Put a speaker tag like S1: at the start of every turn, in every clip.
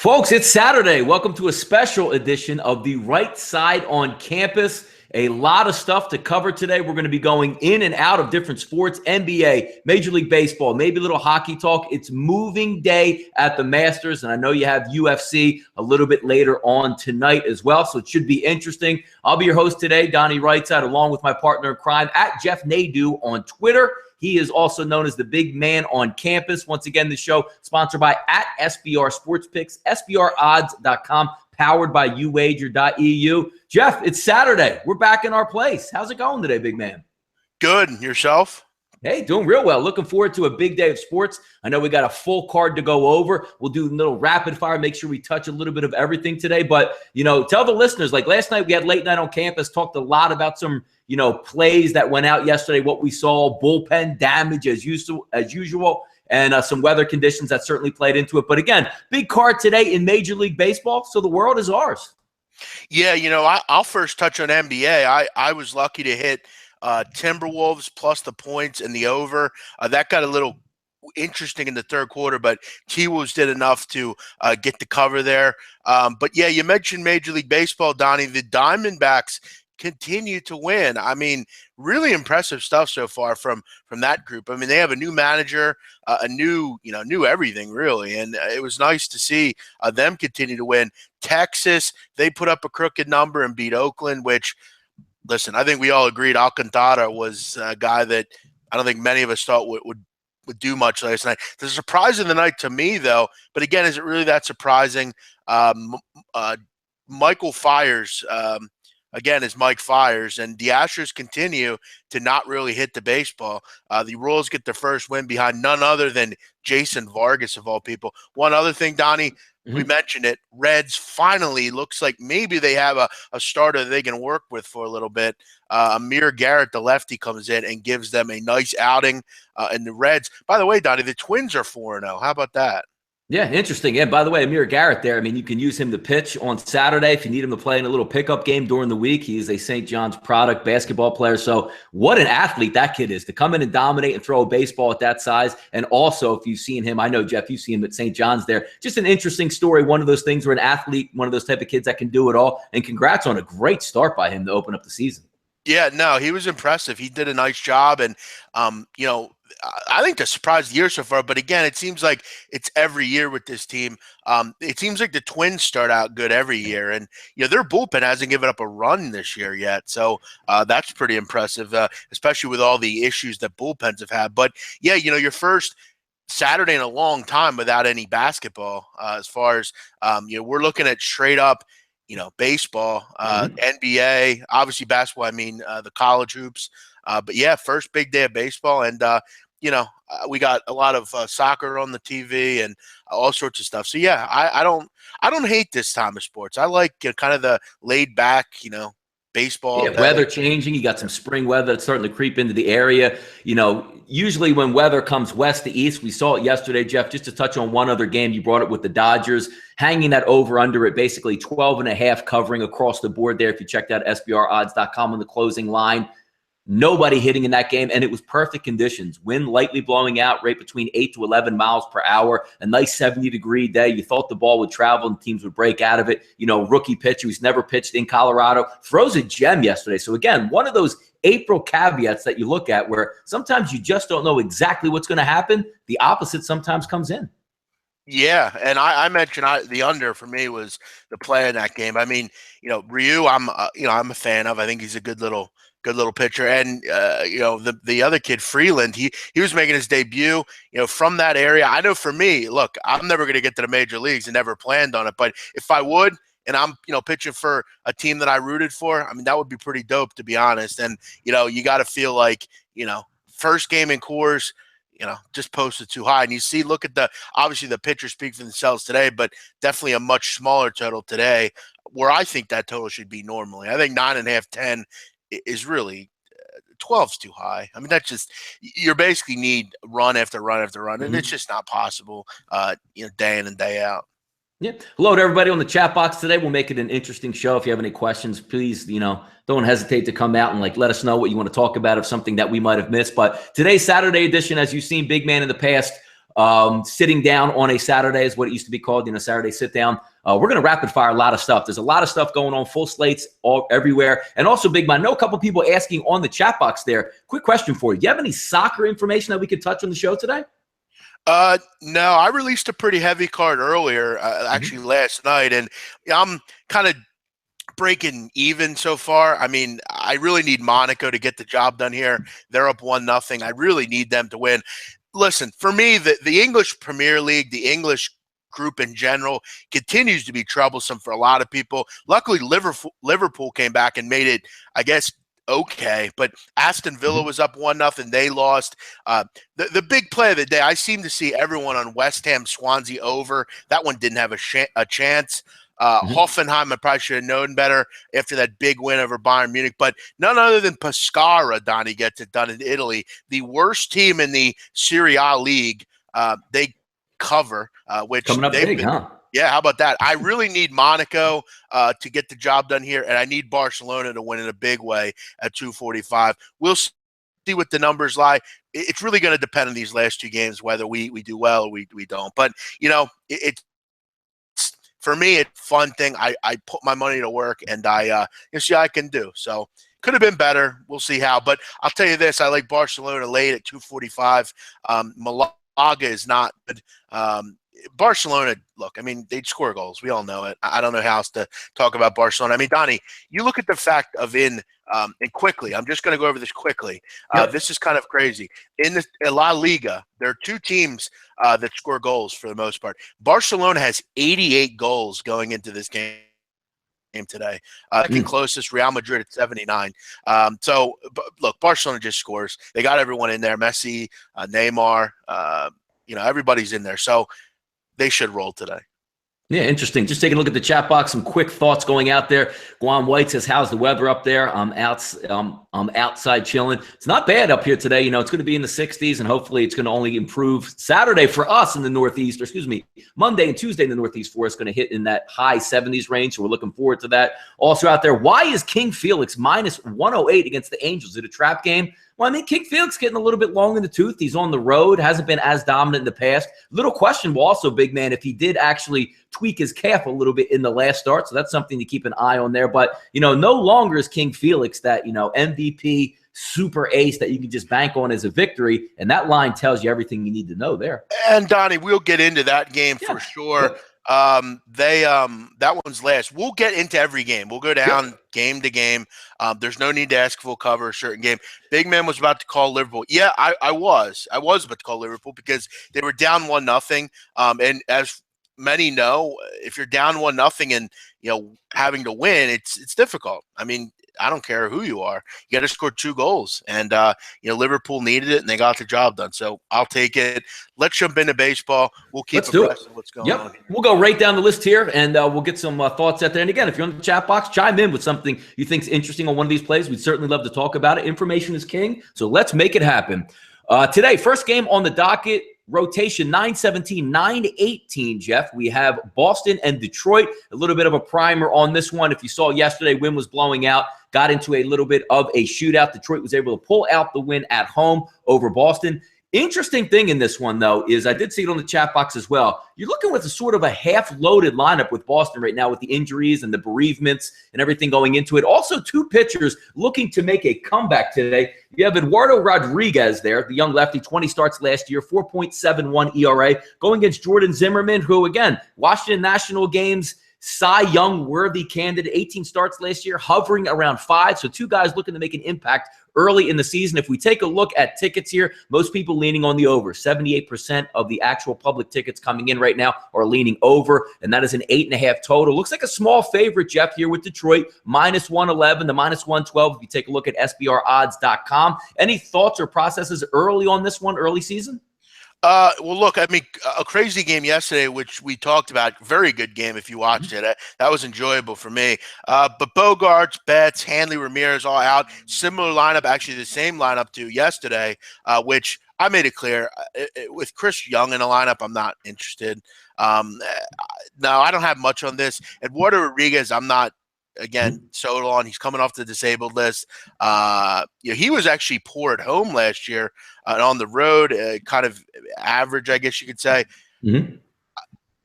S1: Folks, it's Saturday. Welcome to a special edition of the Right Side on Campus. A lot of stuff to cover today. We're going to be going in and out of different sports, NBA, Major League Baseball, maybe a little hockey talk. It's moving day at the Masters, and I know you have UFC a little bit later on tonight as well, so it should be interesting. I'll be your host today, Donnie Rightside, along with my partner in crime, at Jeff Nadeau on Twitter. He is also known as the big man on campus. Once again, the show sponsored by at SBR Sports Picks, SBRodds.com, powered by uwager.eu. Jeff, it's Saturday. We're back in our place. How's it going today, big man?
S2: Good. Yourself?
S1: Hey, doing real well. Looking forward to a big day of sports. I know we got a full card to go over. We'll do a little rapid fire, make sure we touch a little bit of everything today. But, tell the listeners, like last night we had late night on campus, talked a lot about some, plays that went out yesterday, what we saw, bullpen damage as usual, and some weather conditions that certainly played into it. But again, big card today in Major League Baseball, so the world is ours.
S2: Yeah, I'll first touch on NBA. I was lucky to hit Timberwolves plus the points and the over. That got a little interesting in the third quarter, but T-Wolves did enough to get the cover there. But yeah, you mentioned Major League Baseball, Donnie. The Diamondbacks continue to win. I mean, really impressive stuff so far from that group. I mean, they have a new manager, a new everything really, and it was nice to see them continue to win. Texas, they put up a crooked number and beat Oakland, which, listen, I think we all agreed Alcantara was a guy that I don't think many of us thought would do much last night. The surprise of the night to me, though, but again, is it really that surprising? Michael Fiers, again, is Mike Fiers, and the Astros continue to not really hit the baseball. The Royals get their first win behind none other than Jason Vargas, of all people. One other thing, Donnie, we mentioned it. Reds finally looks like maybe they have a starter that they can work with for a little bit. Amir Garrett, the lefty, comes in and gives them a nice outing. And the Reds, by the way, Donnie, the Twins are 4-0. How about that?
S1: Yeah, interesting. And by the way, Amir Garrett there, I mean, you can use him to pitch on Saturday if you need him to play in a little pickup game during the week. He is a St. John's product basketball player. So what an athlete that kid is to come in and dominate and throw a baseball at that size. And also, if you've seen him, I know, Jeff, you've seen him at St. John's there. Just an interesting story. One of those things where an athlete, one of those type of kids that can do it all. And congrats on a great start by him to open up the season.
S2: Yeah, no, he was impressive. He did a nice job. And, I think the surprise of the year so far, but again, it seems like it's every year with this team. It seems like the Twins start out good every year, and their bullpen hasn't given up a run this year yet. So that's pretty impressive, especially with all the issues that bullpens have had. But yeah, your first Saturday in a long time without any basketball. As far as we're looking at straight up, baseball, NBA, obviously basketball. I mean, the college hoops. But yeah, first big day of baseball, and we got a lot of soccer on the TV and all sorts of stuff. So yeah, I don't hate this time of sports. I like kind of the laid back, baseball.
S1: Yeah, weather changing. You got some spring weather that's starting to creep into the area. Usually when weather comes west to east, we saw it yesterday, Jeff, just to touch on one other game. You brought it with the Dodgers, hanging that over under it, basically 12.5 covering across the board there. If you checked out SBRodds.com on the closing line, nobody hitting in that game, and it was perfect conditions. Wind lightly blowing out, right between 8 to 11 miles per hour. A nice 70-degree day. You thought the ball would travel and teams would break out of it. Rookie pitcher who's never pitched in Colorado throws a gem yesterday. So again, one of those April caveats that you look at where sometimes you just don't know exactly what's going to happen. The opposite sometimes comes in.
S2: Yeah, and I mentioned the under for me was the play in that game. I mean, Ryu, I'm a fan of. I think he's a good little pitcher, and the other kid Freeland, he was making his debut, from that area. I know for me, look, I'm never going to get to the major leagues and never planned on it, but if I would, and I'm pitching for a team that I rooted for, I mean that would be pretty dope, to be honest. And you got to feel like first game in Coors, just posted too high. And you see, look at obviously the pitchers speak for themselves today, but definitely a much smaller total today, where I think that total should be normally. I think 9.5, 10 is really 12's too high. I mean, that's just, you basically need run after run after run, and it's just not possible, day in and day out.
S1: Yeah. Hello to everybody on the chat box today. We'll make it an interesting show. If you have any questions, please, don't hesitate to come out and let us know what you want to talk about, of something that we might have missed. But today's Saturday edition, as you've seen, big man in the past, Sitting down on a Saturday is what it used to be called, Saturday sit down. We're going to rapid fire a lot of stuff. There's a lot of stuff going on, full slates everywhere. And also, Big Man, I know a couple people asking on the chat box there. Quick question for you. Do you have any soccer information that we could touch on the show today?
S2: No, I released a pretty heavy card earlier, actually last night, and I'm kind of breaking even so far. I mean, I really need Monaco to get the job done here. They're up 1-0. I really need them to win. Listen, for me, the English Premier League, the English group in general, continues to be troublesome for a lot of people. Luckily, Liverpool came back and made it, I guess, okay, but Aston Villa was up 1-0. They lost. The big play of the day, I seem to see everyone on West Ham Swansea over. That one didn't have a chance. Hoffenheim, I probably should have known better after that big win over Bayern Munich, but none other than Pescara, Donnie, gets it done in Italy. The worst team in the Serie A league, they cover, which
S1: coming up big, huh?
S2: Yeah, how about that? I really need Monaco to get the job done here, and I need Barcelona to win in a big way at 245. We'll see what the numbers lie. It's really going to depend on these last two games whether we do well or we don't. But, it's for me, it's a fun thing. I put my money to work, and I see how I can do. So could have been better. We'll see how. But I'll tell you this. I like Barcelona late at 245. Malaga is not good. Barcelona, look, I mean, they'd score goals. We all know it. I don't know how else to talk about Barcelona. I mean, Donnie, you look at the fact of and quickly, I'm just going to go over this quickly. This is kind of crazy. In the La Liga, there are two teams that score goals for the most part. Barcelona has 88 goals going into this game today. Second closest, Real Madrid at 79. So, look, Barcelona just scores. They got everyone in there. Messi, Neymar, everybody's in there. So, they should roll today.
S1: Yeah, interesting. Just taking a look at the chat box, some quick thoughts going out there. Guam White says, how's the weather up there? I'm outside chilling. It's not bad up here today. It's going to be in the 60s, and hopefully it's going to only improve Saturday for us in the Northeast, or Monday and Tuesday in the Northeast for us, going to hit in that high 70s range. So we're looking forward to that. Also out there, why is King Felix minus 108 against the Angels? Is it a trap game? Well, I mean, King Felix getting a little bit long in the tooth. He's on the road, hasn't been as dominant in the past. Little questionable also, Big Man, if he did actually tweak his calf a little bit in the last start. So that's something to keep an eye on there. But, no longer is King Felix that, MVP super ace that you can just bank on as a victory. And that line tells you everything you need to know there.
S2: And, Donnie, we'll get into that game for sure.
S1: Yeah.
S2: That one's last. We'll get into every game. We'll go down game to game. There's no need to ask if we'll cover a certain game. Big Man was about to call Liverpool. Yeah, I was about to call Liverpool because they were down 1-0. And as many know, if you're down 1-0 and having to win, it's difficult. I mean, I don't care who you are. You got to score 2 goals. And, Liverpool needed it, and they got the job done. So I'll take it. Let's jump into baseball. We'll keep abreast of what's going on here.
S1: We'll go right down the list here, and we'll get some thoughts out there. And, again, if you're on the chat box, chime in with something you think is interesting on one of these plays. We'd certainly love to talk about it. Information is king, so let's make it happen. Today, first game on the docket, rotation 9-17, 9-18, Jeff. We have Boston and Detroit. A little bit of a primer on this one. If you saw yesterday, wind was blowing out. Got into a little bit of a shootout. Detroit was able to pull out the win at home over Boston. Interesting thing in this one, though, is I did see it on the chat box as well. You're looking with a sort of a half-loaded lineup with Boston right now with the injuries and the bereavements and everything going into it. Also, 2 pitchers looking to make a comeback today. You have Eduardo Rodriguez there, the young lefty, 20 starts last year, 4.71 ERA, going against Jordan Zimmerman, who, again, Washington National games, Cy Young worthy candidate, 18 starts last year, hovering around 5. So 2 guys looking to make an impact early in the season. If we take a look at tickets here, most people leaning on the over. 78% of the actual public tickets coming in right now are leaning over, and that is an 8.5 total. Looks like a small favorite, Jeff, here with Detroit, minus 111 to minus 112 if you take a look at SBRodds.com. Any thoughts or processes early on this one, early season?
S2: Well, look, I mean, a crazy game yesterday, which we talked about. Very good game if you watched it. That was enjoyable for me. But Bogarts, Betts, Hanley, Ramirez all out. Similar lineup, actually the same lineup to yesterday, which I made it clear. With Chris Young in the lineup, I'm not interested. No, I don't have much on this. Eduardo Rodriguez, I'm not again, Sodalon, he's coming off the disabled list. He was actually poor at home last year and on the road, kind of average, I guess you could say.
S1: Mm-hmm.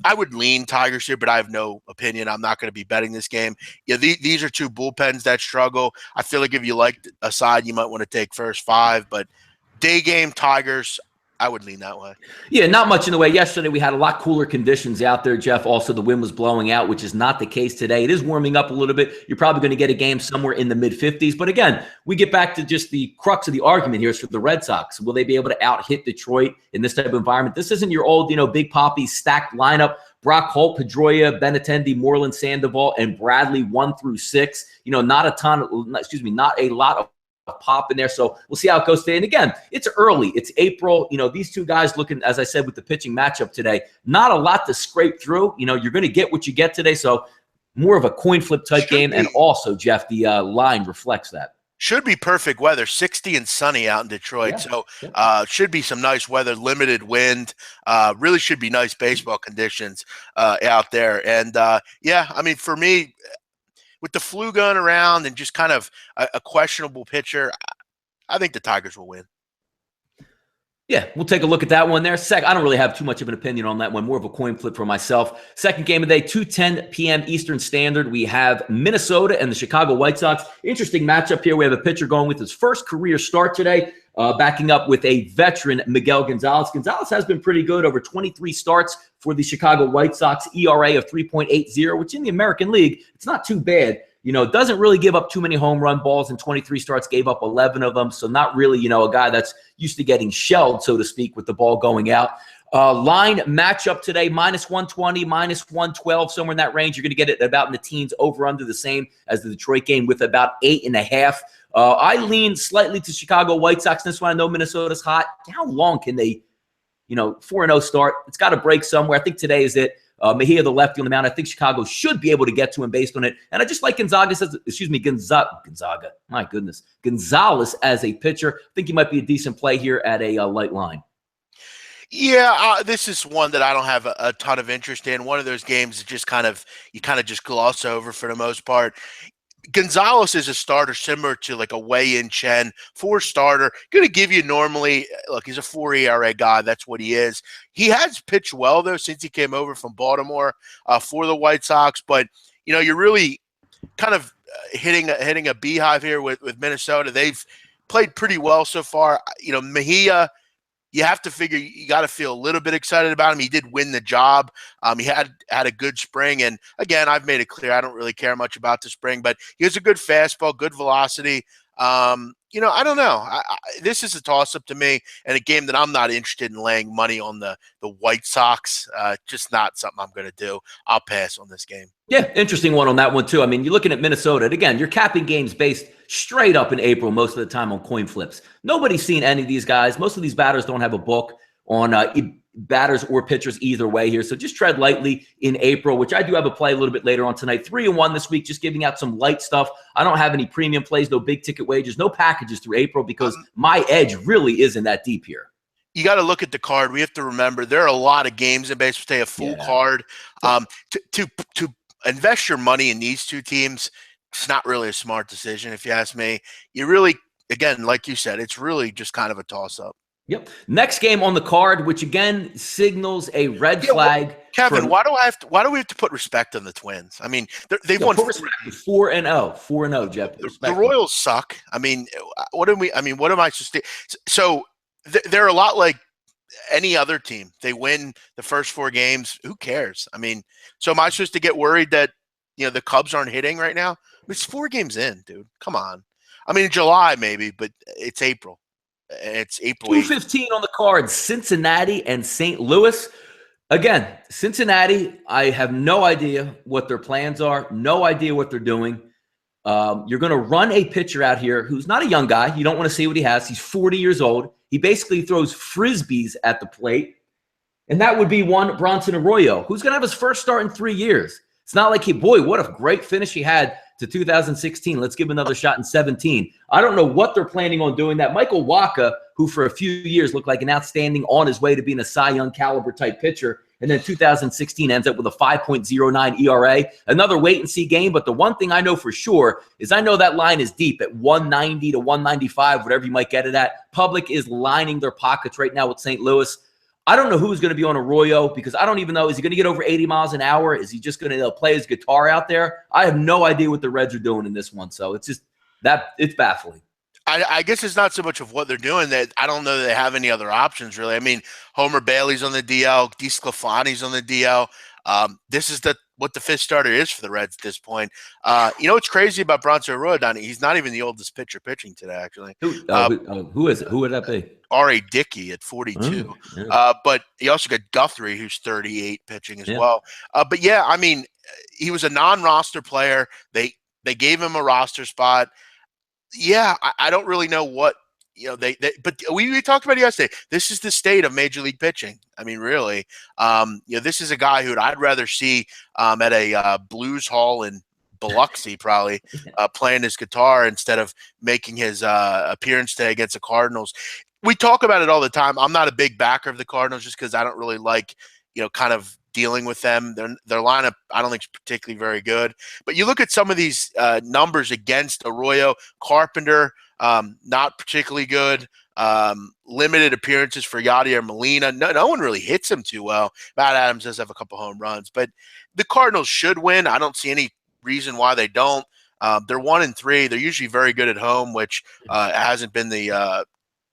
S2: I would lean Tigers here, but I have no opinion. I'm not going to be betting this game. These are two bullpens that struggle. I feel like if you like a side, you might want to take first 5, but day game Tigers, I would lean that way.
S1: Yeah, not much in the way. Yesterday, we had a lot cooler conditions out there, Jeff. Also, the wind was blowing out, which is not the case today. It is warming up a little bit. You're probably going to get a game somewhere in the mid-50s. But again, we get back to just the crux of the argument here is for the Red Sox. Will they be able to out-hit Detroit in this type of environment? This isn't your old, Big Papi stacked lineup. Brock Holt, Pedroia, Benintendi, Moreland, Sandoval, and Bradley 1 through 6. Not a lot of pop in there. So we'll see how it goes today. And again, it's early. It's April. These two guys looking, as I said, with the pitching matchup today, not a lot to scrape through. You're going to get what you get today. So more of a coin flip type game. And also, Jeff, the line reflects that.
S2: Should be perfect weather, 60 and sunny out in Detroit.
S1: Yeah.
S2: So should be some nice weather, limited wind. Really should be nice baseball conditions out there. And for me, with the flu going around and just kind of a questionable pitcher, I think the Tigers will win.
S1: Yeah, we'll take a look at that one there. I don't really have too much of an opinion on that one, more of a coin flip for myself. Second game of the day, 2:10 p.m. Eastern Standard. We have Minnesota and the Chicago White Sox. Interesting matchup here. We have a pitcher going with his first career start today, backing up with a veteran, Miguel Gonzalez. Gonzalez has been pretty good, over 23 starts for the Chicago White Sox, ERA of 3.80, which in the American League, it's not too bad. Doesn't really give up too many home run balls. In 23 starts, gave up 11 of them. So not really, a guy that's used to getting shelled, so to speak, with the ball going out. Line matchup today, -120, -112, somewhere in that range. You're going to get it about in the teens, over under the same as the Detroit game with about 8.5. I lean slightly to Chicago White Sox. This one, I know Minnesota's hot. How long can they, 4-0 start? It's got to break somewhere. I think today is it. Mejia, the lefty on the mound. I think Chicago should be able to get to him based on it. And I just like Gonzaga. My goodness. Gonzalez as a pitcher. I think he might be a decent play here at a light line.
S2: Yeah, this is one that I don't have a ton of interest in. One of those games that you kind of just gloss over for the most part. Gonzalez is a starter similar to like a Wei-In Chen, 4 starter. Going to give you normally, look, he's a 4 ERA guy. That's what he is. He has pitched well, though, since he came over from Baltimore for the White Sox. But, you're really kind of hitting a beehive here with Minnesota. They've played pretty well so far. Mejia, you have to figure you got to feel a little bit excited about him. He did win the job. He had a good spring. And again, I've made it clear I don't really care much about the spring, but he has a good fastball, good velocity. I don't know. This is a toss-up to me, and a game that I'm not interested in laying money on the White Sox. Just not something I'm going to do. I'll pass on this game.
S1: Yeah, interesting one on that one, too. I mean, you're looking at Minnesota. And again, you're capping games based straight up in April most of the time on coin flips. Nobody's seen any of these guys. Most of these batters don't have a book on batters or pitchers either way here. So just tread lightly in April, which I do have a play a little bit later on tonight. 3-1 this week, just giving out some light stuff. I don't have any premium plays, no big ticket wages, no packages through April because my edge really isn't that deep here.
S2: You got to look at the card. We have to remember there are a lot of games in baseball today, a full card. To invest your money in these two teams, it's not really a smart decision, if you ask me. You really, again, like you said, it's really just kind of a toss-up.
S1: Yep. Next game on the card, which again signals a red flag.
S2: Well, Kevin, why do we have to put respect on the Twins? I mean, they've won
S1: 4-0. 4-0, Jeff.
S2: The Royals suck. I mean, what am I supposed to? So they're a lot like any other team. They win the first 4 games. Who cares? I mean, so am I supposed to get worried that the Cubs aren't hitting right now? It's 4 games in, dude. Come on. I mean, July maybe, but it's April. It's April
S1: 2:15 on the card, Cincinnati and St. Louis. Again, Cincinnati, I have no idea what their plans are, no idea what they're doing. You're going to run a pitcher out here who's not a young guy. You don't want to see what he has. He's 40 years old. He basically throws Frisbees at the plate. And that would be one Bronson Arroyo, who's going to have his first start in 3 years. It's not like what a great finish he had to 2016. Let's give him another shot in 17. I don't know what they're planning on doing that. Michael Wacha, who for a few years looked like an outstanding on his way to being a Cy Young caliber type pitcher, And then 2016 ends up with a 5.09 ERA. Another wait-and-see game, but the one thing I know for sure is I know that line is deep at 190 to 195, whatever you might get it at. Public is lining their pockets right now with St. Louis. I don't know who's going to be on Arroyo because I don't even know. Is he going to get over 80 miles an hour? Is he just going to play his guitar out there? I have no idea what the Reds are doing in this one. So it's just that it's baffling.
S2: I guess it's not so much of what they're doing that I don't know that they have any other options really. I mean, Homer Bailey's on the DL, DeSclafani's on the DL. This is what the fifth starter is for the Reds at this point. What's crazy about Bronson Arroyo, Donnie? He's not even the oldest pitcher pitching today, actually.
S1: Who is it? Who would that be?
S2: R.A. Dickey at 42.
S1: Yeah.
S2: But you also got Guthrie, who's 38, pitching as well. But yeah, I mean, he was a non-roster player. They gave him a roster spot. Yeah, I don't really know what but we talked about it yesterday. This is the state of Major League pitching. I mean, really, this is a guy who I'd rather see at a blues hall in Biloxi, probably playing his guitar instead of making his appearance today against the Cardinals. We talk about it all the time. I'm not a big backer of the Cardinals just because I don't really like, kind of dealing with them. Their lineup, I don't think is particularly very good. But you look at some of these numbers against Arroyo, Carpenter, not particularly good. Limited appearances for Yadier Molina. No one really hits him too well. Matt Adams does have a couple home runs, but the Cardinals should win. I don't see any reason why they don't. They're 1-3. They're usually very good at home, which hasn't been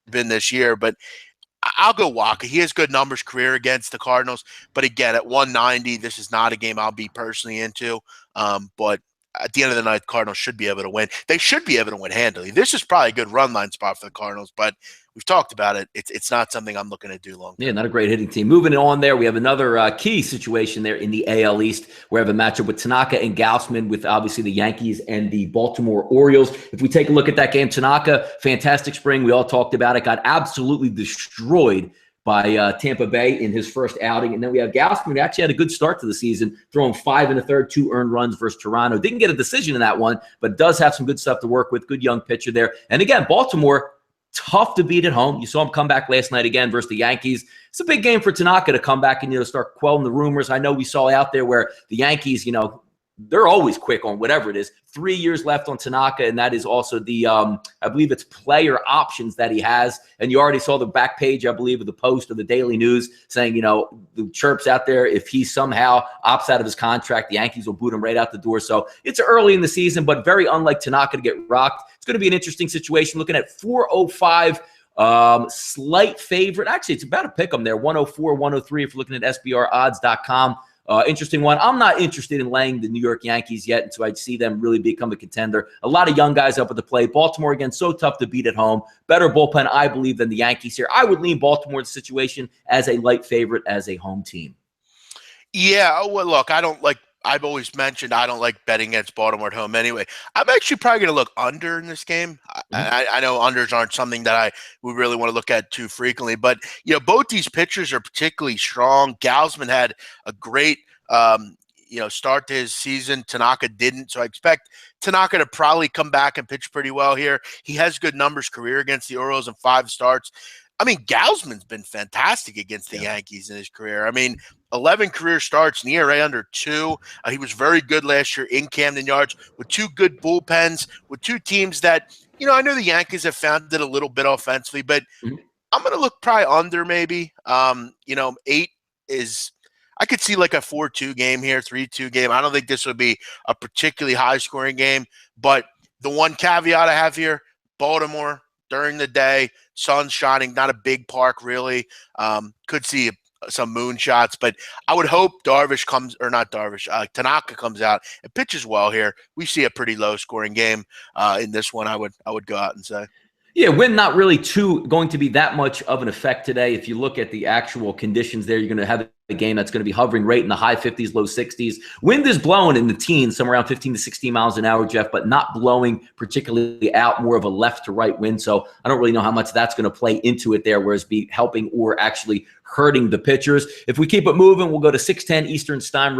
S2: been this year. But I'll go Waka. He has good numbers career against the Cardinals. But again, at 190, this is not a game I'll be personally into. But at the end of the night, the Cardinals should be able to win. They should be able to win handily. This is probably a good run line spot for the Cardinals, but we've talked about it. It's not something I'm looking to do long term.
S1: Yeah, not a great hitting team. Moving on there, we have another key situation there in the AL East. We have a matchup with Tanaka and Gausman with obviously the Yankees and the Baltimore Orioles. If we take a look at that game, Tanaka, fantastic spring. We all talked about it. Got absolutely destroyed by Tampa Bay in his first outing. And then we have Gausman, who actually had a good start to the season, throwing 5 1/3, 2 earned runs versus Toronto. Didn't get a decision in that one, but does have some good stuff to work with. Good young pitcher there. And again, Baltimore, tough to beat at home. You saw him come back last night again versus the Yankees. It's a big game for Tanaka to come back and start quelling the rumors. I know we saw out there where the Yankees, they're always quick on whatever it is. 3 years left on Tanaka, and that is also the, I believe it's player options that he has. And you already saw the back page, I believe, of the Post of the Daily News saying, the chirps out there, if he somehow opts out of his contract, the Yankees will boot him right out the door. So it's early in the season, but very unlike Tanaka to get rocked. It's going to be an interesting situation. Looking at 405, slight favorite. Actually, it's about a pick 'em there, 104, 103 if you're looking at SBRodds.com. Interesting one. I'm not interested in laying the New York Yankees yet until I see them really become a contender. A lot of young guys up at the plate. Baltimore, again, so tough to beat at home. Better bullpen, I believe, than the Yankees here. I would lean Baltimore in the situation as a light favorite as a home team.
S2: Yeah, well, look, I've always mentioned I don't like betting against Baltimore at home anyway. I'm actually probably going to look under in this game. I know unders aren't something that I would really want to look at too frequently, but both these pitchers are particularly strong. Gausman had a great start to his season. Tanaka didn't, so I expect Tanaka to probably come back and pitch pretty well here. He has good numbers career against the Orioles in 5 starts. I mean, Gausman's been fantastic against the Yankees in his career. I mean, 11 career starts, an ERA under 2. He was very good last year in Camden Yards with 2 good bullpens, with 2 teams that, I know the Yankees have found it a little bit offensively, but I'm going to look probably under maybe. 8 is – I could see like a 4-2 game here, 3-2 game. I don't think this would be a particularly high-scoring game, but the one caveat I have here, Baltimore – during the day, sun shining, not a big park really. Could see some moon shots, but I would hope Tanaka comes out and pitches well here. We see a pretty low scoring game in this one. I would go out and say.
S1: Yeah, wind not really going to be that much of an effect today. If you look at the actual conditions there, you're going to have a game that's going to be hovering right in the high 50s, low 60s. Wind is blowing in the teens, somewhere around 15 to 16 miles an hour, Jeff, but not blowing particularly out, more of a left to right wind. So I don't really know how much that's going to play into it there, whereas be helping or actually hurting the pitchers. If we keep it moving, we'll go to 6:10 Eastern time.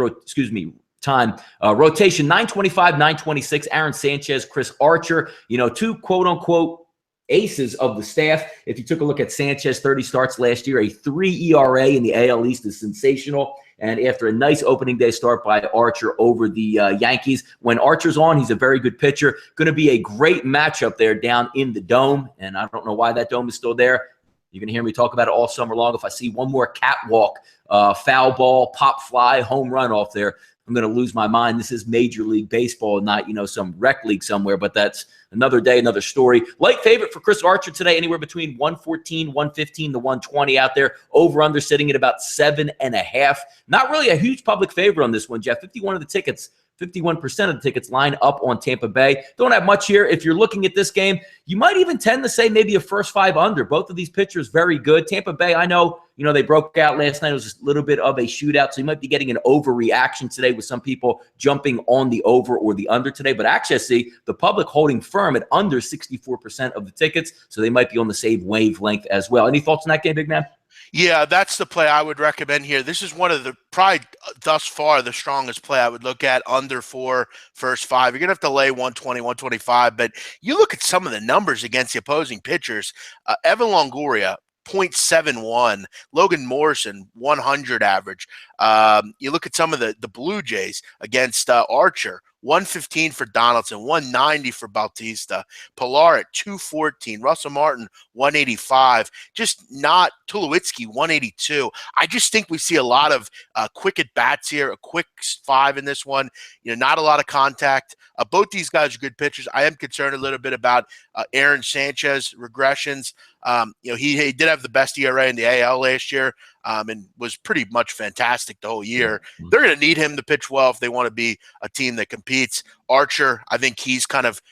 S1: Rotation 925, 926. Aaron Sanchez, Chris Archer, 2 quote unquote aces of the staff. If you took a look at Sanchez, 30 starts last year, a 3 ERA in the AL East is sensational. And after a nice opening day start by Archer over the Yankees, when Archer's on, he's a very good pitcher. Going to be a great matchup there down in the Dome. And I don't know why that Dome is still there. You're going to hear me talk about it all summer long. If I see one more catwalk, foul ball, pop fly, home run off there, I'm going to lose my mind. This is Major League Baseball, not, some rec league somewhere, but that's another day, another story. Light favorite for Chris Archer today, anywhere between 114, 115 to 120 out there. Over under sitting at about 7.5. Not really a huge public favorite on this one, Jeff. 51% of the tickets line up on Tampa Bay. Don't have much here. If you're looking at this game, you might even tend to say maybe a first 5 under. Both of these pitchers very good. Tampa Bay, I know, they broke out last night. It was just a little bit of a shootout, so you might be getting an overreaction today with some people jumping on the over or the under today. But actually, I see the public holding firm at under 64% of the tickets, so they might be on the same wavelength as well. Any thoughts on that game, big man?
S2: Yeah, that's the play I would recommend here. This is one of the probably thus far the strongest play I would look at, under 4, first 5. You're going to have to lay 120, 125, but you look at some of the numbers against the opposing pitchers. Evan Longoria, 0.71. Logan Morrison, 100 average. You look at some of the Blue Jays against Archer, 115 for Donaldson, 190 for Bautista. Pilar at 214. Russell Martin, 185. Just not Tulowitzki, 182. I just think we see a lot of quick at-bats here, a quick 5 in this one. Not a lot of contact. Both these guys are good pitchers. I am concerned a little bit about Aaron Sanchez regressions. He did have the best ERA in the AL last year, and was pretty much fantastic the whole year. They're going to need him to pitch well if they want to be a team that competes. Archer, I think he's kind of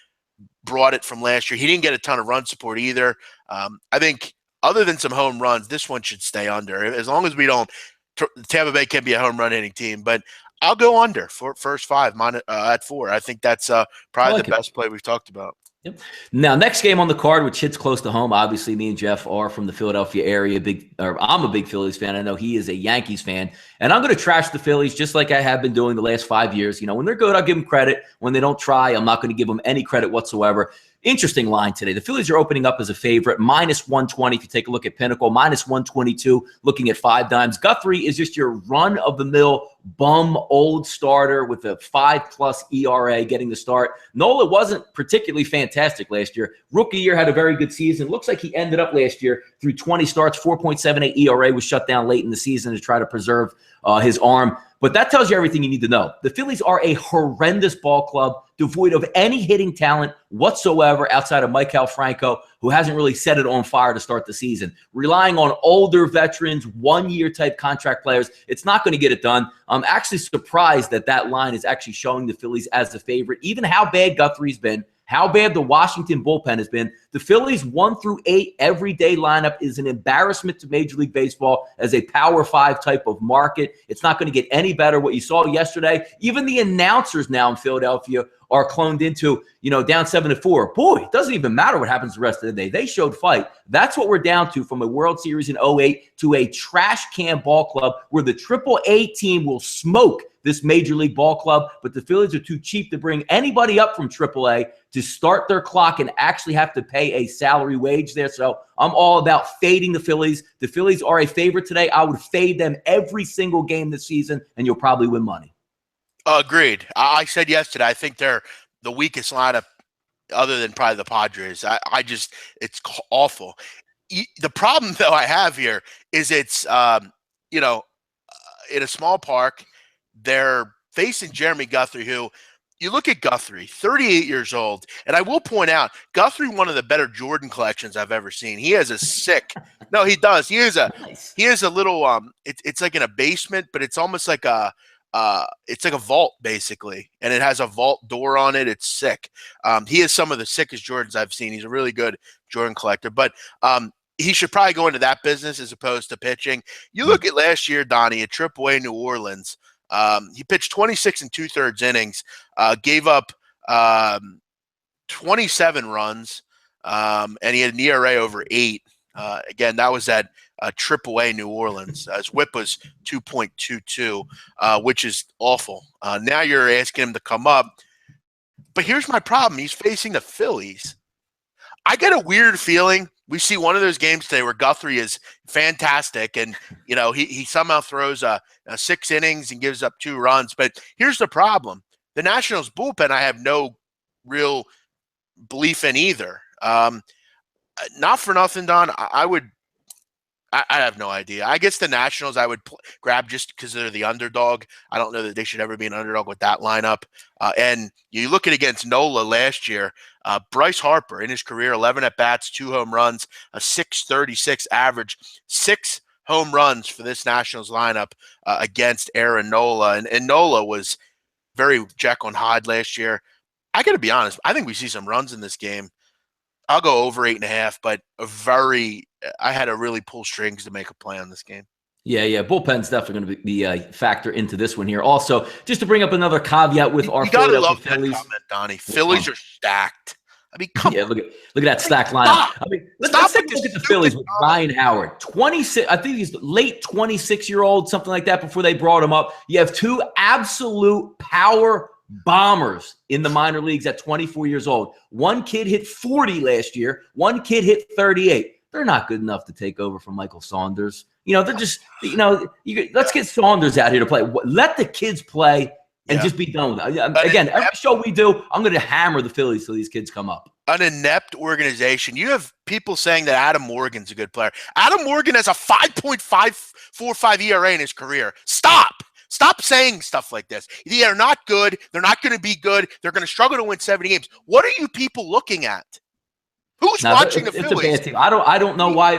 S2: brought it from last year. He didn't get a ton of run support either. I think other than some home runs, this one should stay under. As long as we don't – Tampa Bay can be a home run hitting team, but I'll go under for first 5 at 4. I think that's probably the best play we've talked about.
S1: Yep. Now, next game on the card, which hits close to home. Obviously, me and Jeff are from the Philadelphia area. I'm a big Phillies fan. I know he is a Yankees fan. And I'm going to trash the Phillies just like I have been doing the last 5 years. When they're good, I'll give them credit. When they don't try, I'm not going to give them any credit whatsoever. Interesting line today. The Phillies are opening up as a favorite, -120 if you take a look at Pinnacle, -122 looking at 5 dimes. Guthrie is just your run-of-the-mill bum old starter with a 5+ ERA getting the start. Nola wasn't particularly fantastic last year. Rookie year had a very good season. Looks like he ended up last year through 20 starts, 4.78 ERA, was shut down late in the season to try to preserve his arm. But that tells you everything you need to know. The Phillies are a horrendous ball club, devoid of any hitting talent whatsoever outside of Maikel Franco, who hasn't really set it on fire to start the season. Relying on older veterans, one-year type contract players, it's not going to get it done. I'm actually surprised that line is actually showing the Phillies as the favorite, even how bad Guthrie's been, how bad the Washington bullpen has been. The Phillies 1 through 8 everyday lineup is an embarrassment to Major League Baseball as a Power 5 type of market. It's not going to get any better. What you saw yesterday, even the announcers now in Philadelphia are cloned into, down 7-4. Boy, it doesn't even matter what happens the rest of the day. They showed fight. That's what we're down to, from a World Series in 08 to a trash can ball club where the AAA team will smoke this Major League ball club, but the Phillies are too cheap to bring anybody up from AAA to start their clock and actually have to pay a salary wage there. So I'm all about fading the Phillies. The Phillies are a favorite today. I would fade them every single game this season, and you'll probably win money.
S2: Agreed. I said yesterday, I think they're the weakest lineup other than probably the Padres. It's awful. The problem, though, I have here is it's, in a small park. They're facing Jeremy Guthrie, who you look at Guthrie, 38 years old. And I will point out, Guthrie, one of the better Jordan collections I've ever seen. He has a sick, no, he does. He has a little, it's like in a basement, but it's almost like it's like a vault basically. And it has a vault door on it. It's sick. He is some of the sickest Jordans I've seen. He's a really good Jordan collector, but, he should probably go into that business as opposed to pitching. You look at last year, Donnie, at AAA New Orleans. He pitched 26 2/3 innings, gave up 27 runs, and he had an ERA over 8. Again, that was at AAA New Orleans. His whip was 2.22, which is awful. Now you're asking him to come up. But here's my problem. He's facing the Phillies. I get a weird feeling we see one of those games today where Guthrie is fantastic, and he somehow throws a 6 innings and gives up 2 runs. But here's the problem: the Nationals bullpen, I have no real belief in either. Not for nothing, Don. I have no idea. I guess the Nationals I would grab just because they're the underdog. I don't know that they should ever be an underdog with that lineup. And you look at against Nola last year, Bryce Harper in his career, 11 at-bats, 2 home runs, a 6.36 average, 6 home runs for this Nationals lineup against Aaron Nola. And Nola was very Jekyll and Hyde last year. I got to be honest. I think we see some runs in this game. I'll go over 8.5, but I had to really pull strings to make a play on this game.
S1: Yeah. Bullpen's definitely going to be a factor into this one here. Also, just to bring up another caveat with our Philadelphia Phillies.
S2: That comment, Donnie. Phillies are stacked. I mean, come on.
S1: Look at that stacked lineup. I mean, let's take a look at the Phillies with Ryan Howard. 26, I think he's late 26-year-old, something like that, before they brought him up. You have 2 absolute power bombers in the minor leagues at 24 years old. One kid hit 40 last year. One kid hit 38. They're not good enough to take over from Michael Saunders. They're just, let's get Saunders out here to play. Let the kids play and just be done with it. Again, every show we do, I'm going to hammer the Phillies till these kids come up.
S2: An inept organization. You have people saying that Adam Morgan's a good player. Adam Morgan has a 5.545 ERA in his career. Stop saying stuff like this. They are not good. They're not going to be good. They're going to struggle to win 70 games. What are you people looking at? Who's watching the Phillies?
S1: It's a bad team. I don't know why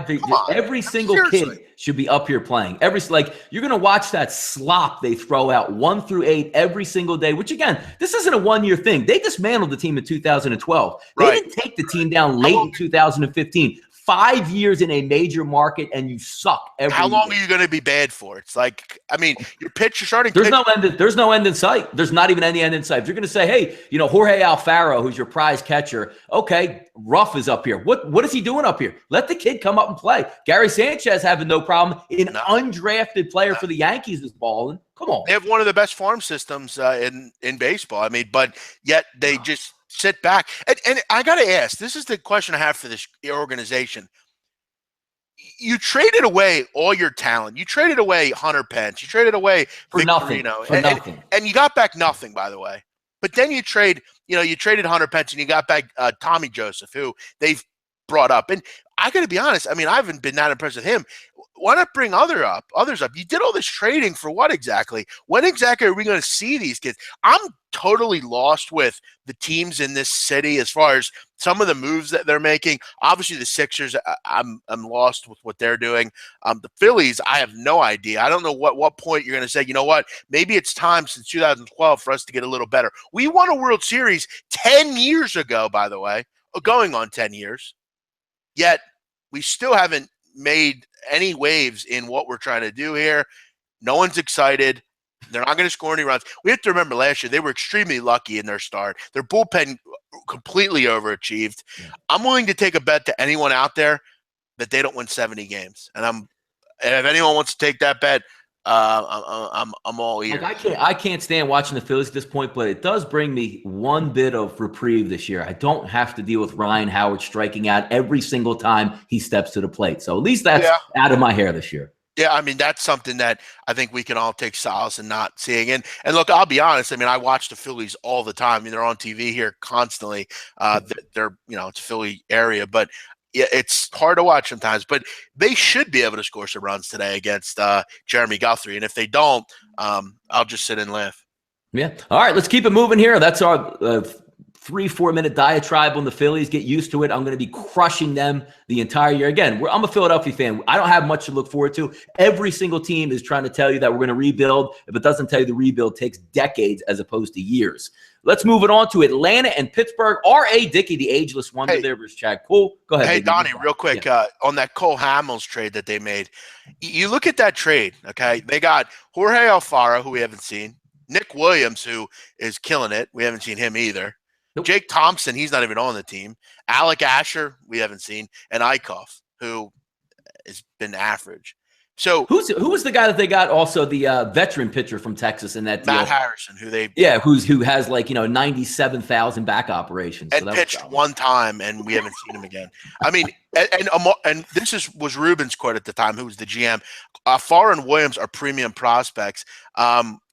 S1: every single kid should be up here playing. You're going to watch that slop they throw out 1 through 8 every single day, which again, this isn't a one-year thing. They dismantled the team in 2012. They didn't take the team down late in 2015. 5 years in a major market and you suck every
S2: How long
S1: year.
S2: are you going to be bad for? It's like, I mean, your starting
S1: There's
S2: pitch.
S1: there's no end in sight. There's not even any end in sight. If you're going to say, hey, Jorge Alfaro, who's your prize catcher, okay, Ruff is up here. What is he doing up here? Let the kid come up and play. Gary Sanchez having no problem. An undrafted player for the Yankees is balling. Come on.
S2: They have one of the best farm systems in baseball. I mean, but yet they just sit back. And I got to ask, this is the question I have for this organization. You traded away all your talent. You traded away Hunter Pence. You traded away
S1: for nothing.
S2: Nothing. And you got back nothing, by the way. But then you traded Hunter Pence and you got back Tommy Joseph, who they've brought up. And I got to be honest. I mean, I haven't been that impressed with him. Why not bring others up? You did all this trading for what exactly? When exactly are we going to see these kids? I'm totally lost with the teams in this city as far as some of the moves that they're making. Obviously, the Sixers, I'm lost with what they're doing. The Phillies, I have no idea. I don't know what point you're going to say, you know what, maybe it's time since 2012 for us to get a little better. We won a World Series 10 years ago, by the way, going on 10 years. Yet we still haven't made any waves in what we're trying to do here. No one's excited. They're not going to score any runs. We have to remember last year they were extremely lucky in their start. Their bullpen completely overachieved. Yeah. I'm willing to take a bet to anyone out there that they don't win 70 games. And if anyone wants to take that bet, I'm all ears.
S1: I can't stand watching the Phillies at this point, but it does bring me one bit of reprieve this year. I don't have to deal with Ryan Howard striking out every single time he steps to the plate. So at least that's out of my hair this year.
S2: Yeah, I mean, that's something that I think we can all take solace in not seeing. And look, I'll be honest. I mean, I watch the Phillies all the time. I mean, they're on TV here constantly. They're it's a Philly area, but yeah, it's hard to watch sometimes. But they should be able to score some runs today against Jeremy Guthrie. And if they don't, I'll just sit and laugh.
S1: Yeah. All right, let's keep it moving here. That's our 3-4 minute diatribe on the Phillies. Get used to it. I'm going to be crushing them the entire year. Again, I'm a Philadelphia fan. I don't have much to look forward to. Every single team is trying to tell you that we're going to rebuild. If it doesn't tell you the rebuild takes decades as opposed to years. Let's move it on to Atlanta and Pittsburgh. R.A. Dickey, the ageless wonder there versus Chad Cool. Go ahead.
S2: Hey, Donnie, real quick, on that Cole Hamels trade that they made, you look at that trade, okay? They got Jorge Alfaro, who we haven't seen, Nick Williams, who is killing it. We haven't seen him either. Nope. Jake Thompson, he's not even on the team. Alec Asher, we haven't seen. And Eichhoff, who has been average. So
S1: who was the guy that they got? Also, the veteran pitcher from Texas in that deal,
S2: Matt Harrison,
S1: who has like 97,000 back operations. So
S2: and
S1: that was
S2: pitched
S1: solid.
S2: one time, and we haven't seen him again. I mean, and this was Ruben's quote at the time, who was the GM. Farr and Williams are premium prospects.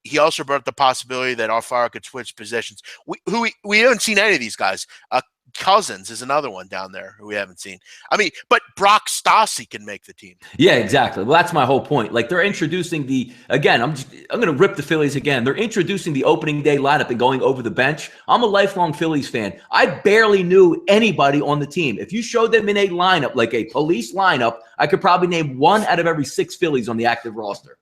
S2: He also brought up the possibility that Alfaro could switch positions. We haven't seen any of these guys. Cousins is another one down there who we haven't seen. I mean, but Brock Stassi can make the team.
S1: Yeah, exactly. Well, that's my whole point. Like, they're introducing I'm going to rip the Phillies again. They're introducing the opening day lineup and going over the bench. I'm a lifelong Phillies fan. I barely knew anybody on the team. If you showed them in a lineup, like a police lineup, I could probably name 1 out of every 6 Phillies on the active roster.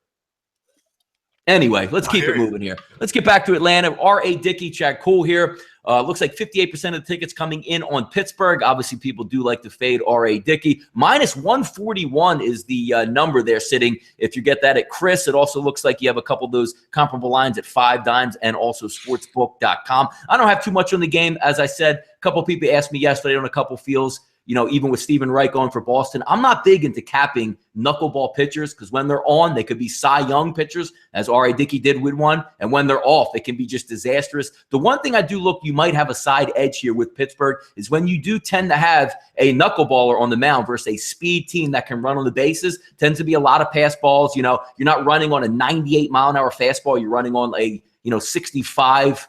S1: Anyway, let's keep it moving here. Let's get back to Atlanta. R.A. Dickey, Chad Cool here. Looks like 58% of the tickets coming in on Pittsburgh. Obviously, people do like to fade R.A. Dickey. Minus 141 is the number there sitting. If you get that at Chris, it also looks like you have a couple of those comparable lines at 5 Dimes and also sportsbook.com. I don't have too much on the game. As I said, a couple of people asked me yesterday on a couple feels. Even with Stephen Wright going for Boston, I'm not big into capping knuckleball pitchers because when they're on, they could be Cy Young pitchers, as R.A. Dickey did with one. And when they're off, it can be just disastrous. The one thing I do look, you might have a side edge here with Pittsburgh, is when you do tend to have a knuckleballer on the mound versus a speed team that can run on the bases, tends to be a lot of pass balls. You're not running on a 98-mile-an-hour fastball. You're running on a 65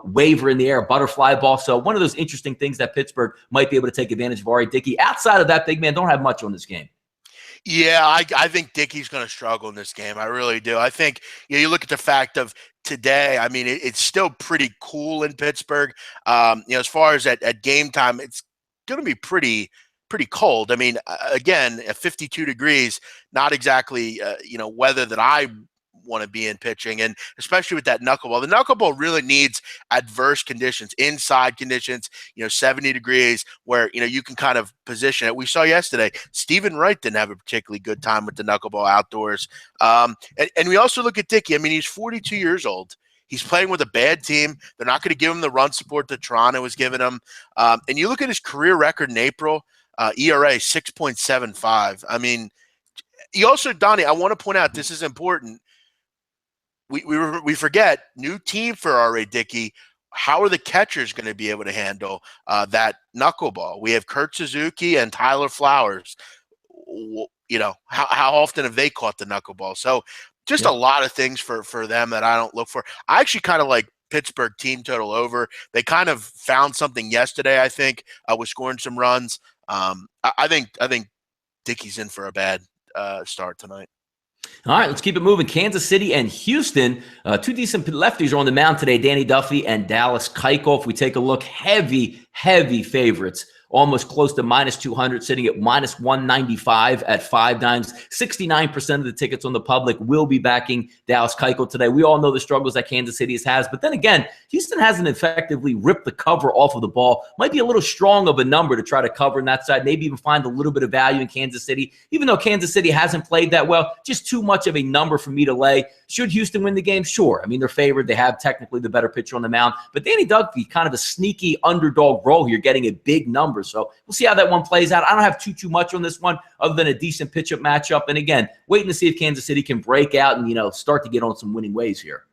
S1: waiver in the air, butterfly ball. So one of those interesting things that Pittsburgh might be able to take advantage of R.A. Dickey. Outside of that, big man, don't have much on this game.
S2: Yeah, I think Dickey's going to struggle in this game. I really do. I think you look at the fact of today, I mean, it's still pretty cool in Pittsburgh. As far as at game time, it's going to be pretty cold. I mean, again, at 52 degrees, not exactly, weather that I want to be in pitching, and especially with that knuckleball. The knuckleball really needs adverse conditions, inside conditions, 70 degrees, where you can kind of position it. We saw yesterday Stephen Wright didn't have a particularly good time with the knuckleball outdoors. And we also look at Dickey. I mean, he's 42 years old. He's playing with a bad team. They're not going to give him the run support that Toronto was giving him. And you look at his career record in April, ERA 6.75. I mean, he also, Donnie, I want to point out, this is important. We forget, new team for R.A. Dickey. How are the catchers going to be able to handle that knuckleball? We have Kurt Suzuki and Tyler Flowers. How often have they caught the knuckleball? So just a lot of things for them that I don't look for. I actually kind of like Pittsburgh team total over. They kind of found something yesterday, I think, with scoring some runs. I think Dickey's in for a bad start tonight.
S1: All right, let's keep it moving. Kansas City and Houston, 2 decent lefties are on the mound today, Danny Duffy and Dallas Keuchel. If we take a look, heavy favorites, almost close to minus 200, sitting at minus 195 at 5 Dimes. 69% of the tickets on the public will be backing Dallas Keuchel today. We all know the struggles that Kansas City has, but then again, Houston hasn't effectively ripped the cover off of the ball. Might be a little strong of a number to try to cover in that side, maybe even find a little bit of value in Kansas City, even though Kansas City hasn't played that well. Just too much of a number for me to lay. Should Houston win the game? Sure. I mean, they're favored. They have technically the better pitcher on the mound, but Danny Duffy, kind of a sneaky underdog role here, getting a big number. So we'll see how that one plays out. I don't have too much on this one other than a decent pitchup matchup. And again, waiting to see if Kansas City can break out and, start to get on some winning ways here.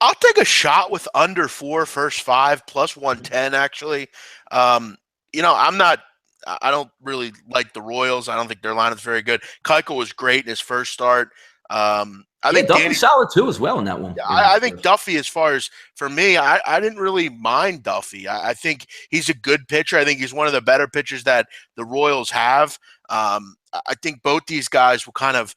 S2: I'll take a shot with under 4 first 5 plus 110, actually. I don't really like the Royals. I don't think their line is very good. Keuchel was great in his first start. I think
S1: Duffy's solid too as well in that one.
S2: I think Duffy, as far as for me, I didn't really mind Duffy. I think he's a good pitcher. I think he's one of the better pitchers that the Royals have. I think both these guys will kind of,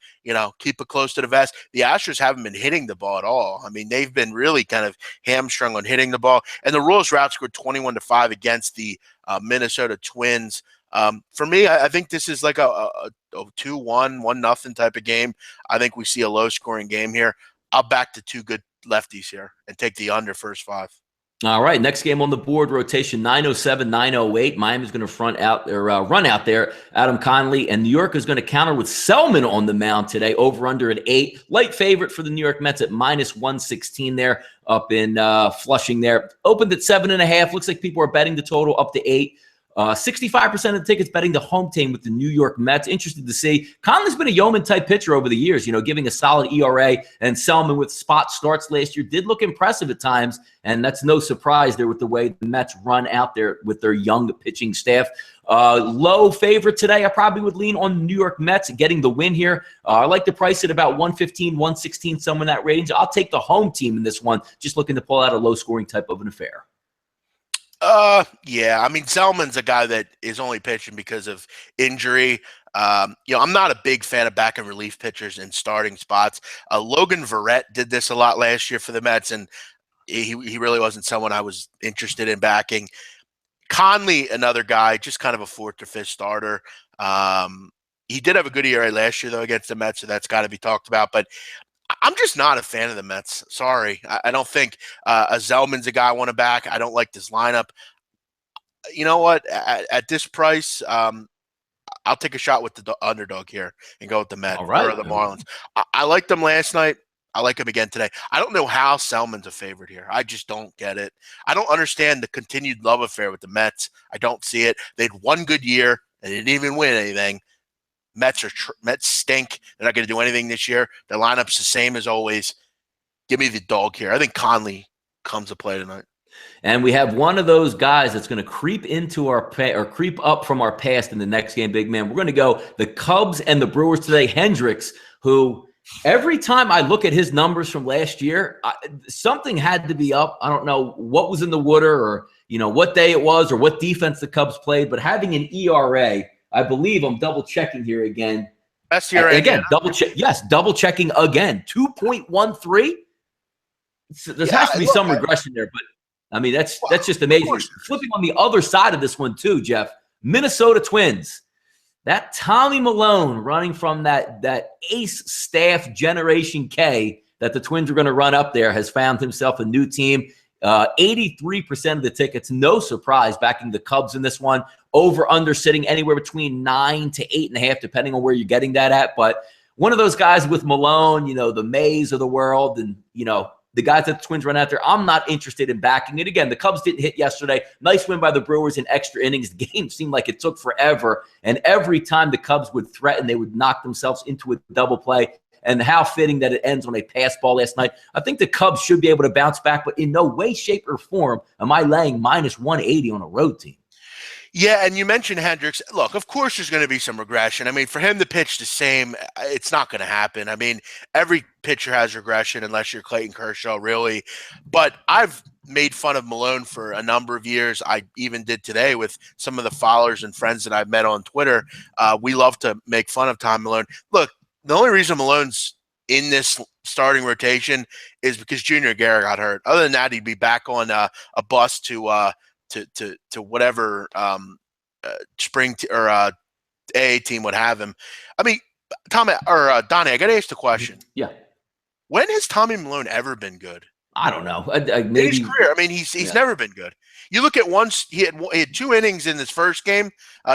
S2: keep it close to the vest. The Astros haven't been hitting the ball at all. I mean, they've been really kind of hamstrung on hitting the ball. And the Royals were outscored 21-5 against the Minnesota Twins. For me, I think this is like a 2-1, 1-0 type of game. I think we see a low-scoring game here. I'll back the 2 good lefties here and take the under first 5.
S1: All right, next game on the board, rotation 907, 908. Miami's going to run out there. Adam Conley, and New York is going to counter with Selman on the mound today. Over under at 8. Light favorite for the New York Mets at minus 116 there up in Flushing there. Opened at 7.5. Looks like people are betting the total up to 8. 65% of the tickets betting the home team with the New York Mets. Interested to see. Conley's been a yeoman-type pitcher over the years, giving a solid ERA, and Selman with spot starts last year did look impressive at times, and that's no surprise there with the way the Mets run out there with their young pitching staff. Low favorite today. I probably would lean on the New York Mets getting the win here. I like the price at about 115, 116, somewhere in that range. I'll take the home team in this one, just looking to pull out a low-scoring type of an affair.
S2: Yeah. I mean, Zellman's a guy that is only pitching because of injury. I'm not a big fan of back and relief pitchers in starting spots. Logan Verrett did this a lot last year for the Mets, and he really wasn't someone I was interested in backing. Conley, another guy, just kind of a fourth or fifth starter. He did have a good ERA last year, though, against the Mets, so that's got to be talked about. But I'm just not a fan of the Mets. Sorry. I don't think a Zellman's a guy I want to back. I don't like this lineup. You know what? At this price, I'll take a shot with the underdog here and go with the Mets or the Marlins. I liked them last night. I like them again today. I don't know how Selman's a favorite here. I just don't get it. I don't understand the continued love affair with the Mets. I don't see it. They had one good year, and they didn't even win anything. Mets stink. They're not going to do anything this year. Their lineup's the same as always. Give me the dog here. I think Conley comes to play tonight.
S1: And we have one of those guys that's going to creep into creep up from our past in the next game, big man. We're going to go the Cubs and the Brewers today. Hendricks, who every time I look at his numbers from last year, something had to be up. I don't know what was in the water or what day it was or what defense the Cubs played, but having an ERA, I believe I'm double checking here again.
S2: Best ERA
S1: again. Double check. Yes, double checking again. 2.13. There has to be some regression there, but I mean that's just amazing. Flipping on the other side of this one too, Jeff. Minnesota Twins. That Tommy Milone running from that ace staff Generation K that the Twins are going to run up there has found himself a new team. 83% of the tickets, no surprise, backing the Cubs in this one. Over under sitting anywhere between 9 to 8.5, depending on where you're getting that at. But one of those guys with Malone, the Mays of the world, and the guys that the Twins run out there, I'm not interested in backing it. Again, the Cubs didn't hit yesterday. Nice win by the Brewers in extra innings. The game seemed like it took forever. And every time the Cubs would threaten, they would knock themselves into a double play. And how fitting that it ends on a pass ball last night. I think the Cubs should be able to bounce back, but in no way, shape, or form am I laying minus 180 on a road team.
S2: Yeah, and you mentioned Hendricks. Look, of course there's going to be some regression. I mean, for him to pitch the same, it's not going to happen. I mean, every pitcher has regression unless you're Clayton Kershaw, really. But I've made fun of Malone for a number of years. I even did today with some of the followers and friends that I've met on Twitter. We love to make fun of Tom Malone. Look, the only reason Malone's in this starting rotation is because Junior Guerra got hurt. Other than that, he'd be back on a bus to whatever spring or AA team would have him. I mean, Tommy or Donnie, I got to ask the question.
S1: Yeah.
S2: When has Tommy Malone ever been good?
S1: I don't know.
S2: Maybe in his career, I mean, he's never been good. You look at once he had 2 innings in his first game,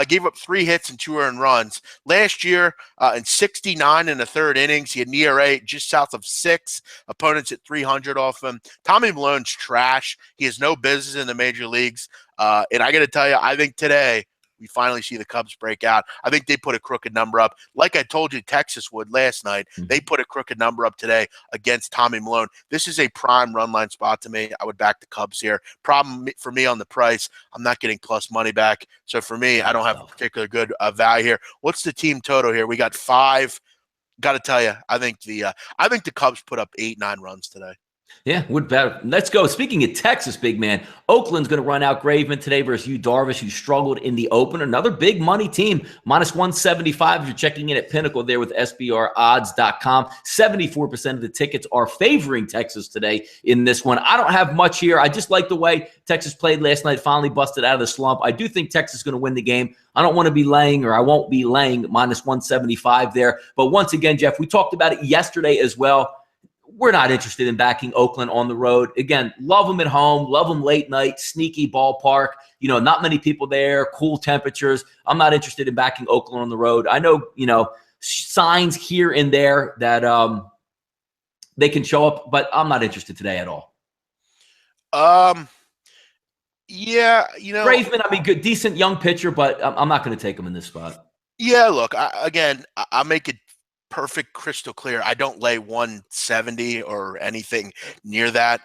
S2: gave up 3 hits and 2 earned runs. Last year, in 69 in the third innings, he had an ERA just south of 6. Opponents at 300 off him. Tommy Malone's trash. He has no business in the major leagues. And I got to tell you, I think today we finally see the Cubs break out. I think they put a crooked number up. Like I told you Texas would last night, they put a crooked number up today against Tommy Malone. This is a prime run line spot to me. I would back the Cubs here. Problem for me on the price, I'm not getting plus money back. So for me, I don't have a particular good value here. What's the team total here? We got 5. Got to tell you, I think the Cubs put up 8-9 runs today.
S1: Yeah, would better. Let's go. Speaking of Texas, big man, Oakland's going to run out Graveman today versus Yu Darvish, who struggled in the opener. Another big money team, minus 175 if you're checking in at Pinnacle there with SBRodds.com. 74% of the tickets are favoring Texas today in this one. I don't have much here. I just like the way Texas played last night, finally busted out of the slump. I do think Texas is going to win the game. I don't want to be laying, or I won't be laying minus 175 there. But once again, Jeff, we talked about it yesterday as well. We're not interested in backing Oakland on the road. Again, love them at home, love them late night, sneaky ballpark. Not many people there, cool temperatures. I'm not interested in backing Oakland on the road. I know, signs here and there that they can show up, but I'm not interested today at all.
S2: Yeah,
S1: Graveman, I mean, good, decent young pitcher, but I'm not going to take him in this spot.
S2: yeah. Look, I'll make it perfect, crystal clear. I don't lay 170 or anything near that.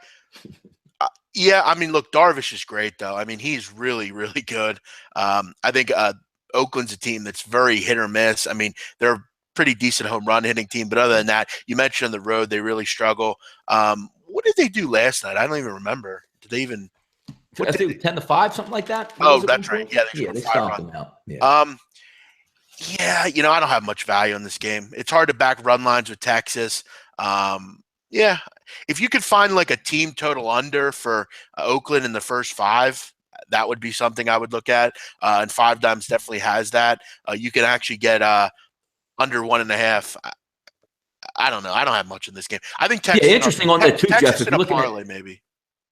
S2: Yeah, I mean, look, Darvish is great though. I mean, he's really, really good. I think Oakland's a team that's very hit or miss. I mean, they're a pretty decent home run hitting team, but other than that, you mentioned on the road they really struggle. What did they do last night? I don't even remember. Did they even? What
S1: I
S2: did
S1: think 10-5, something like that.
S2: Oh, that's right. Yeah, they
S1: Yeah,
S2: scored
S1: they
S2: 5
S1: stomped
S2: runs.
S1: them out. Yeah.
S2: Yeah, I don't have much value in this game. It's hard to back run lines with Texas. Yeah, if you could find like a team total under for Oakland in the first 5, that would be something I would look at. And 5 Dimes definitely has that. You can actually get under 1.5. I don't know. I don't have much in this game. I think
S1: Yeah, interesting on that too, Jeff.
S2: Texas
S1: If
S2: in
S1: you're
S2: a
S1: looking
S2: parlay,
S1: at
S2: maybe.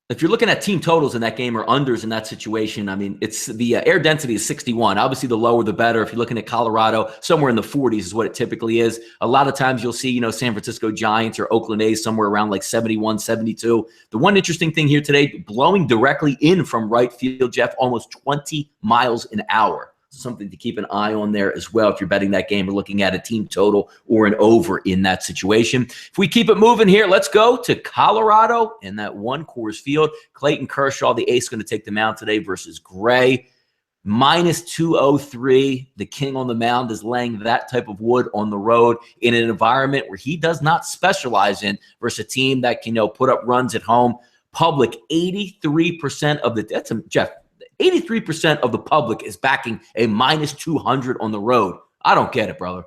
S1: If you're looking at team totals in that game or unders in that situation, I mean, it's the air density is 61. Obviously, the lower the better. If you're looking at Colorado, somewhere in the 40s is what it typically is. A lot of times you'll see, San Francisco Giants or Oakland A's somewhere around like 71, 72. The one interesting thing here today, blowing directly in from right field, Jeff, almost 20 miles an hour. Something to keep an eye on there as well if you're betting that game or looking at a team total or an over in that situation. If we keep it moving here, let's go to Colorado in that one Coors Field. Clayton Kershaw, the ace, going to take the mound today versus Gray. Minus 203. The king on the mound is laying that type of wood on the road in an environment where he does not specialize in versus a team that can put up runs at home. Public, 83% of the – that's Jeff – 83% of the public is backing a minus 200 on the road. I don't get it, brother.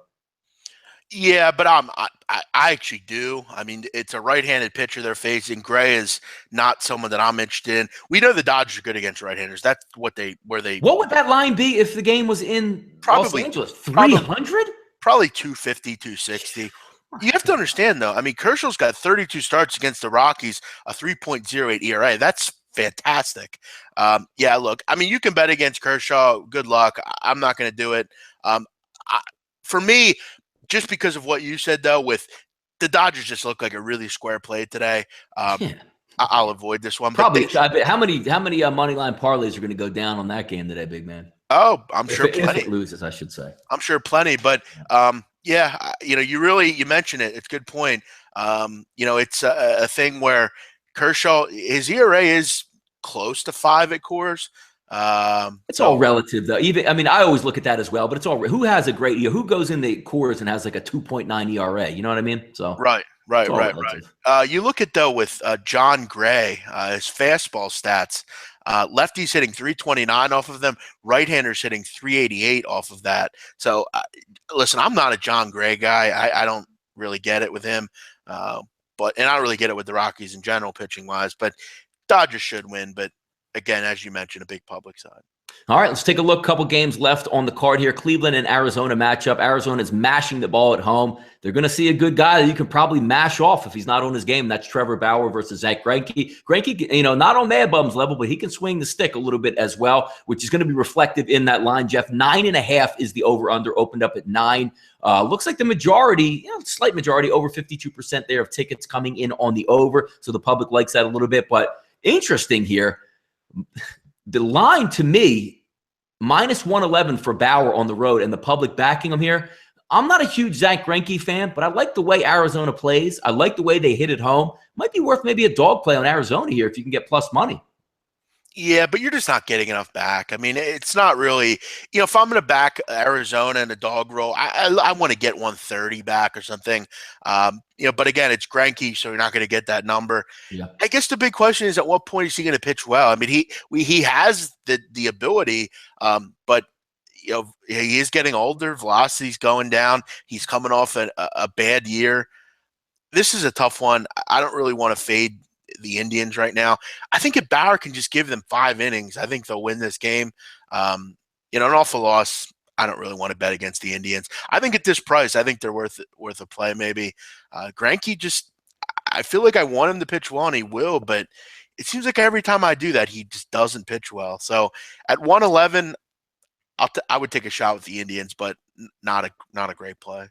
S2: Yeah, but I actually do. I mean, it's a right-handed pitcher they're facing. Gray is not someone that I'm interested in. We know the Dodgers are good against right-handers. That's what they.
S1: What would that line be if the game was in Los Angeles? 300?
S2: Probably 250, 260. You have to understand, though. I mean, Kershaw's got 32 starts against the Rockies, a 3.08 ERA. That's fantastic. Yeah, look, I mean, you can bet against Kershaw. Good luck. I'm not going to do it. For me, just because of what you said, though, with the Dodgers just look like a really square play today. I'll avoid this one.
S1: Probably. How many money line parlays are going to go down on that game today, big man?
S2: Oh, I'm sure plenty.
S1: If it loses, I should say.
S2: I'm sure plenty. But yeah, you mentioned it. It's a good point. It's a thing where Kershaw, his ERA is close to 5 at Coors.
S1: It's all relative, though. I always look at that as well. But it's all who has a great who goes in the Coors and has like a 2.9 ERA. You know what I mean? So
S2: right. You look at though with John Gray, his fastball stats. Lefties hitting 329 off of them. Right-handers hitting 388 off of that. So, listen, I'm not a John Gray guy. I don't really get it with him. And I don't really get it with the Rockies in general, pitching-wise. But Dodgers should win. But, again, as you mentioned, a big public side.
S1: All right, let's take a look. Couple games left on the card here. Cleveland and Arizona matchup. Arizona is mashing the ball at home. They're going to see a good guy that you can probably mash off if he's not on his game. That's Trevor Bauer versus Zach Greinke. Greinke, not on Mad Bum's level, but he can swing the stick a little bit as well, which is going to be reflective in that line. Jeff, 9.5 is the over-under, opened up at 9. Looks like the majority, slight majority, over 52% there of tickets coming in on the over. So the public likes that a little bit. But interesting here. The line to me, minus 111 for Bauer on the road and the public backing him here. I'm not a huge Zach Greinke fan, but I like the way Arizona plays. I like the way they hit it home. Might be worth maybe a dog play on Arizona here if you can get plus money.
S2: Yeah, but you're just not getting enough back. I mean, it's not really, if I'm going to back Arizona in a dog roll, I want to get 130 back or something. But again, it's Greinke, so you're not going to get that number.
S1: Yeah.
S2: I guess the big question is at what point is he going to pitch well? I mean, he has the ability, but he is getting older. Velocity's going down. He's coming off a bad year. This is a tough one. I don't really want to fade the Indians right now. I think if Bauer can just give them 5 innings, I think they'll win this game. An awful loss. I don't really want to bet against the Indians. I think at this price, I think they're worth a play maybe. Greinke I feel like I want him to pitch well, and he will, but it seems like every time I do that, he just doesn't pitch well. So at 111, I would take a shot with the Indians, but not a great play.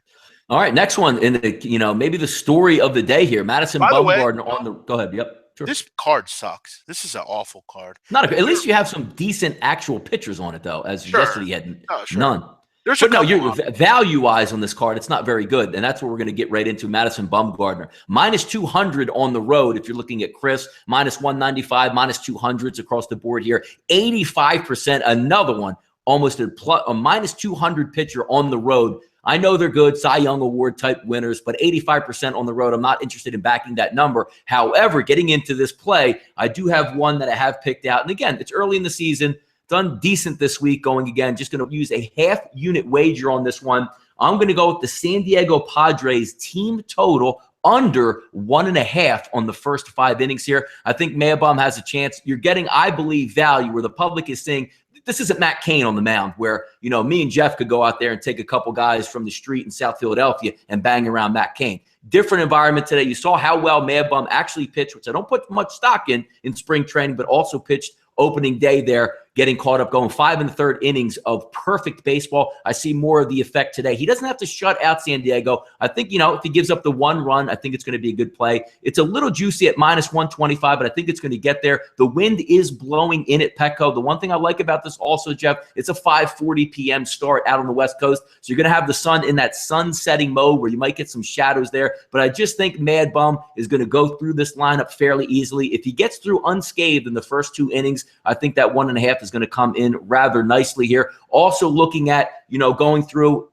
S1: All right, next one in the maybe the story of the day here. Madison Bumgarner on the go ahead. Yep. Sure.
S2: This card sucks. This is an awful card.
S1: At least you have some decent actual pitchers on it, though, as yesterday you had none.
S2: There's
S1: But no, you're value-wise on this card, it's not very good. And that's what we're going to get right into. Madison Bumgarner. Minus 200 on the road if you're looking at Chris. Minus 195, minus 200s across the board here. 85%, another one. Almost a minus 200 pitcher on the road. I know they're good, Cy Young Award type winners, but 85% on the road, I'm not interested in backing that number. However, getting into this play, I do have one that I have picked out. And again, it's early in the season. Done decent this week going again. Just going to use a half-unit wager on this one. I'm going to go with the San Diego Padres team total under 1.5 on the first 5 innings here. I think Mayabum has a chance. You're getting, I believe, value where the public is saying, this isn't Matt Cain on the mound where, me and Jeff could go out there and take a couple guys from the street in South Philadelphia and bang around Matt Cain. Different environment today. You saw how well Mayabum actually pitched, which I don't put much stock in spring training, but also pitched opening day there, getting caught up, going 5 1/3 innings of perfect baseball. I see more of the effect today. He doesn't have to shut out San Diego. I think, if he gives up the 1 run, I think it's going to be a good play. It's a little juicy at minus 125, but I think it's going to get there. The wind is blowing in at Petco. The one thing I like about this also, Jeff, it's a 5:40 p.m. start out on the West Coast. So you're going to have the sun in that sun-setting mode where you might get some shadows there. But I just think Mad Bum is going to go through this lineup fairly easily. If he gets through unscathed in the first 2 innings, I think that 1.5 is going to come in rather nicely here. Also looking at,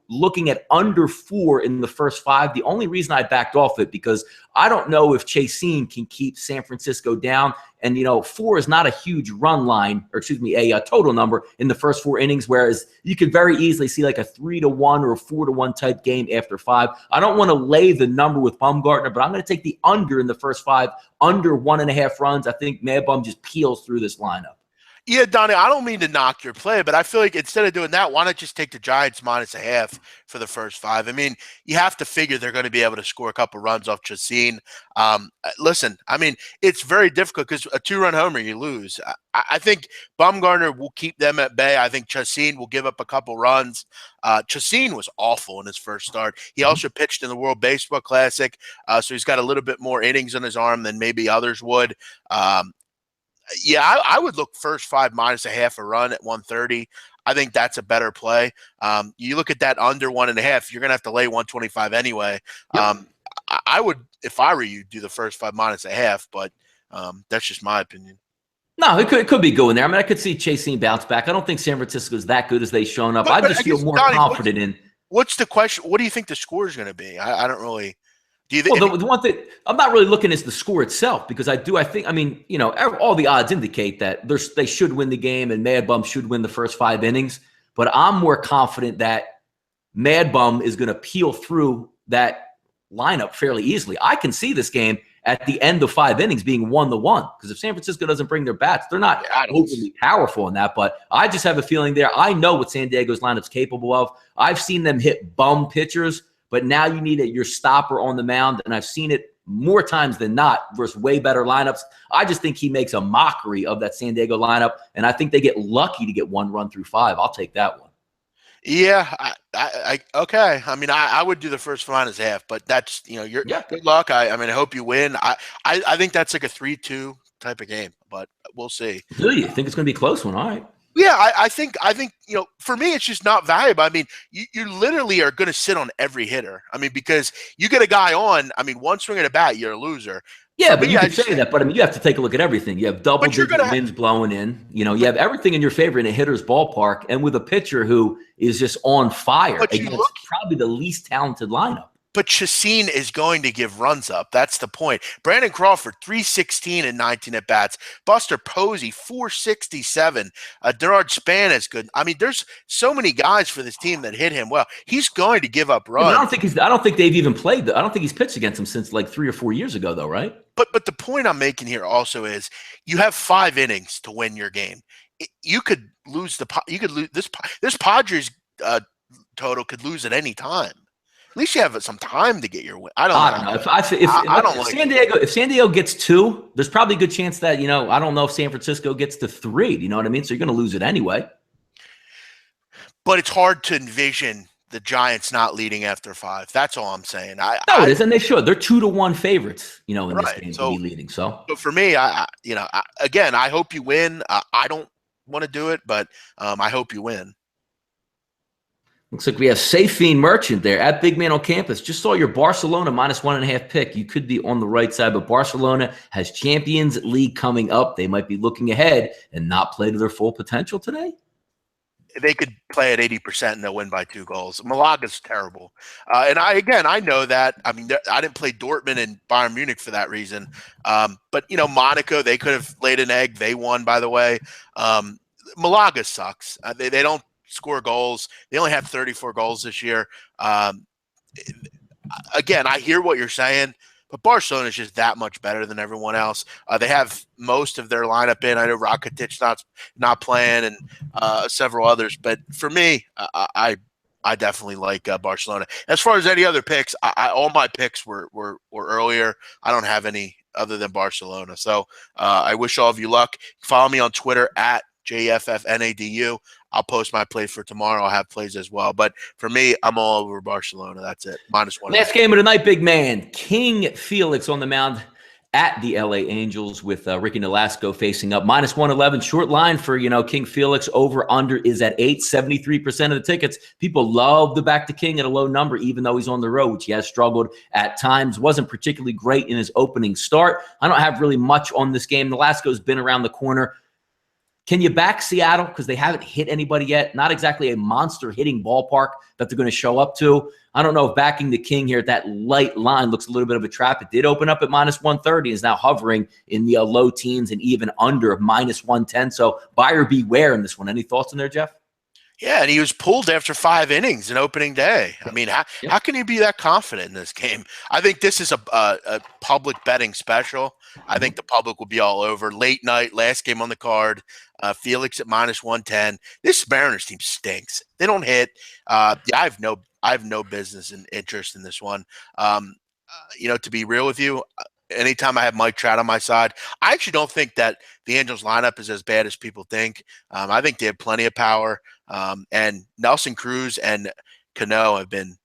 S1: looking at under 4 in the first 5. The only reason I backed off it because I don't know if Chaseen can keep San Francisco down. And, 4 is not a huge run line, or a total number in the first 4 innings, whereas you could very easily see like a 3-1 or a 4-1 type game after 5. I don't want to lay the number with Bumgarner, but I'm going to take the under in the first 5, under 1.5 runs. I think Mad Bum just peels through this lineup.
S2: Yeah, Donnie, I don't mean to knock your play, but I feel like instead of doing that, why not just take the Giants minus 0.5 for the first 5? I mean, you have to figure they're going to be able to score a couple runs off Chaseen. Listen, I mean, it's very difficult because a 2-run homer, you lose. I think Bumgarner will keep them at bay. I think Chaseen will give up a couple runs. Chaseen was awful in his first start. He also pitched in the World Baseball Classic, so he's got a little bit more innings on his arm than maybe others would. Yeah, I would look first 5 minus 0.5 a run at 130. I think that's a better play. You look at that under 1.5, you're going to have to lay 125 anyway. Yep. I would, if I were you, do the first 5 minus 0.5, but that's just my opinion.
S1: No, it could be going there. I mean, I could see Chaseen bounce back. I don't think San Francisco is that good as they've shown up. I just feel more confident in.
S2: What's the question? What do you think the score is going to be? I don't really. Do you
S1: think? Well, the one thing I'm not really looking is the score itself because I mean, all the odds indicate that they should win the game and Mad Bum should win the first 5 innings. But I'm more confident that Mad Bum is going to peel through that lineup fairly easily. I can see this game at the end of 5 innings being 1-1 because if San Francisco doesn't bring their bats, they're not overly powerful in that. But I just have a feeling there. I know what San Diego's lineup's capable of. I've seen them hit bum pitchers. But now you need your stopper on the mound, and I've seen it more times than not versus way better lineups. I just think he makes a mockery of that San Diego lineup, and I think they get lucky to get 1 run through 5. I'll take that one.
S2: Yeah, okay. I mean, I would do the first 5 minus 0.5, but that's good luck. I mean, I hope you win. I think that's like a 3-2 type of game, but we'll see.
S1: Do you think it's going to be a close one? All right.
S2: Yeah, I think for me it's just not valuable. I mean, you literally are going to sit on every hitter. I mean, because you get a guy on. I mean, 1 swing at a bat, you're a loser.
S1: Yeah, but you can say that. But I mean, you have to take a look at everything. You have double-digit winds blowing in. You have everything in your favor in a hitter's ballpark, and with a pitcher who is just on fire against probably the least talented lineup.
S2: But Chaseen is going to give runs up. That's the point. Brandon Crawford, 316 and 19 at bats. Buster Posey, 467. Gerard Span is good. I mean, there's so many guys for this team that hit him well. He's going to give up runs.
S1: I don't think they've even played. I don't think he's pitched against him since like 3 or 4 years ago, though, right?
S2: But the point I'm making here also is you have 5 innings to win your game. You could lose this Padres total could lose at any time. At least you have some time to get your win. I don't know. If San Diego gets 2, there's probably a good chance that, I don't know if San Francisco gets to 3. You know what I mean? So you're going to lose it anyway. But it's hard to envision the Giants not leading after 5. That's all I'm saying.
S1: No, it is, and they should. They're 2-1 favorites, in this
S2: Right.
S1: game to
S2: So,
S1: be leading. So
S2: for me, again, I hope you win. I don't want to do it, but I hope you win.
S1: looks like we have Safine Merchant there at Big Man on Campus. Just saw your Barcelona -1.5 pick. You could be on the right side, but Barcelona has Champions League coming up. They might be looking ahead and not play to their full potential today.
S2: They could play at 80% and they'll win by 2 goals. Malaga's terrible. And I know that. I mean, I didn't play Dortmund and Bayern Munich for that reason. But, Monaco, they could have laid an egg. They won, by the way. Malaga sucks. They don't score goals. They only have 34 goals this year. Again, I hear what you're saying, but Barcelona is just that much better than everyone else. They have most of their lineup in. I know Rakitic not playing, and several others. But for me, I definitely like Barcelona. As far as any other picks, all my picks were earlier. I don't have any other than Barcelona. So I wish all of you luck. Follow me on Twitter at JFFNADU. I'll post my plays for tomorrow. I'll have plays as well. But for me, I'm all over Barcelona. That's it. -1.
S1: Last game of the night, big man. King Felix on the mound at the LA Angels with Ricky Nolasco facing up. -111. Short line for, King Felix. Over under is at 8. 73% of the tickets. People love to back the King at a low number, even though he's on the road, which he has struggled at times. Wasn't particularly great in his opening start. I don't have really much on this game. Nolasco's been around the corner. Can you back Seattle? Because they haven't hit anybody yet. Not exactly a monster hitting ballpark that they're going to show up to. I don't know if backing the King here at that light line looks a little bit of a trap. It did open up at -130. Is now hovering in the low teens and even under -110. So buyer beware in this one. Any thoughts in there, Jeff?
S2: Yeah, and he was pulled after 5 innings in opening day. I mean, how can you be that confident in this game? I think this is a public betting special. I think the public will be all over. Late night, last game on the card. Felix at -110. This Mariners team stinks. They don't hit. I have no business and interest in this one. To be real with you, anytime I have Mike Trout on my side, I actually don't think that the Angels lineup is as bad as people think. I think they have plenty of power. And Nelson Cruz and Cano have been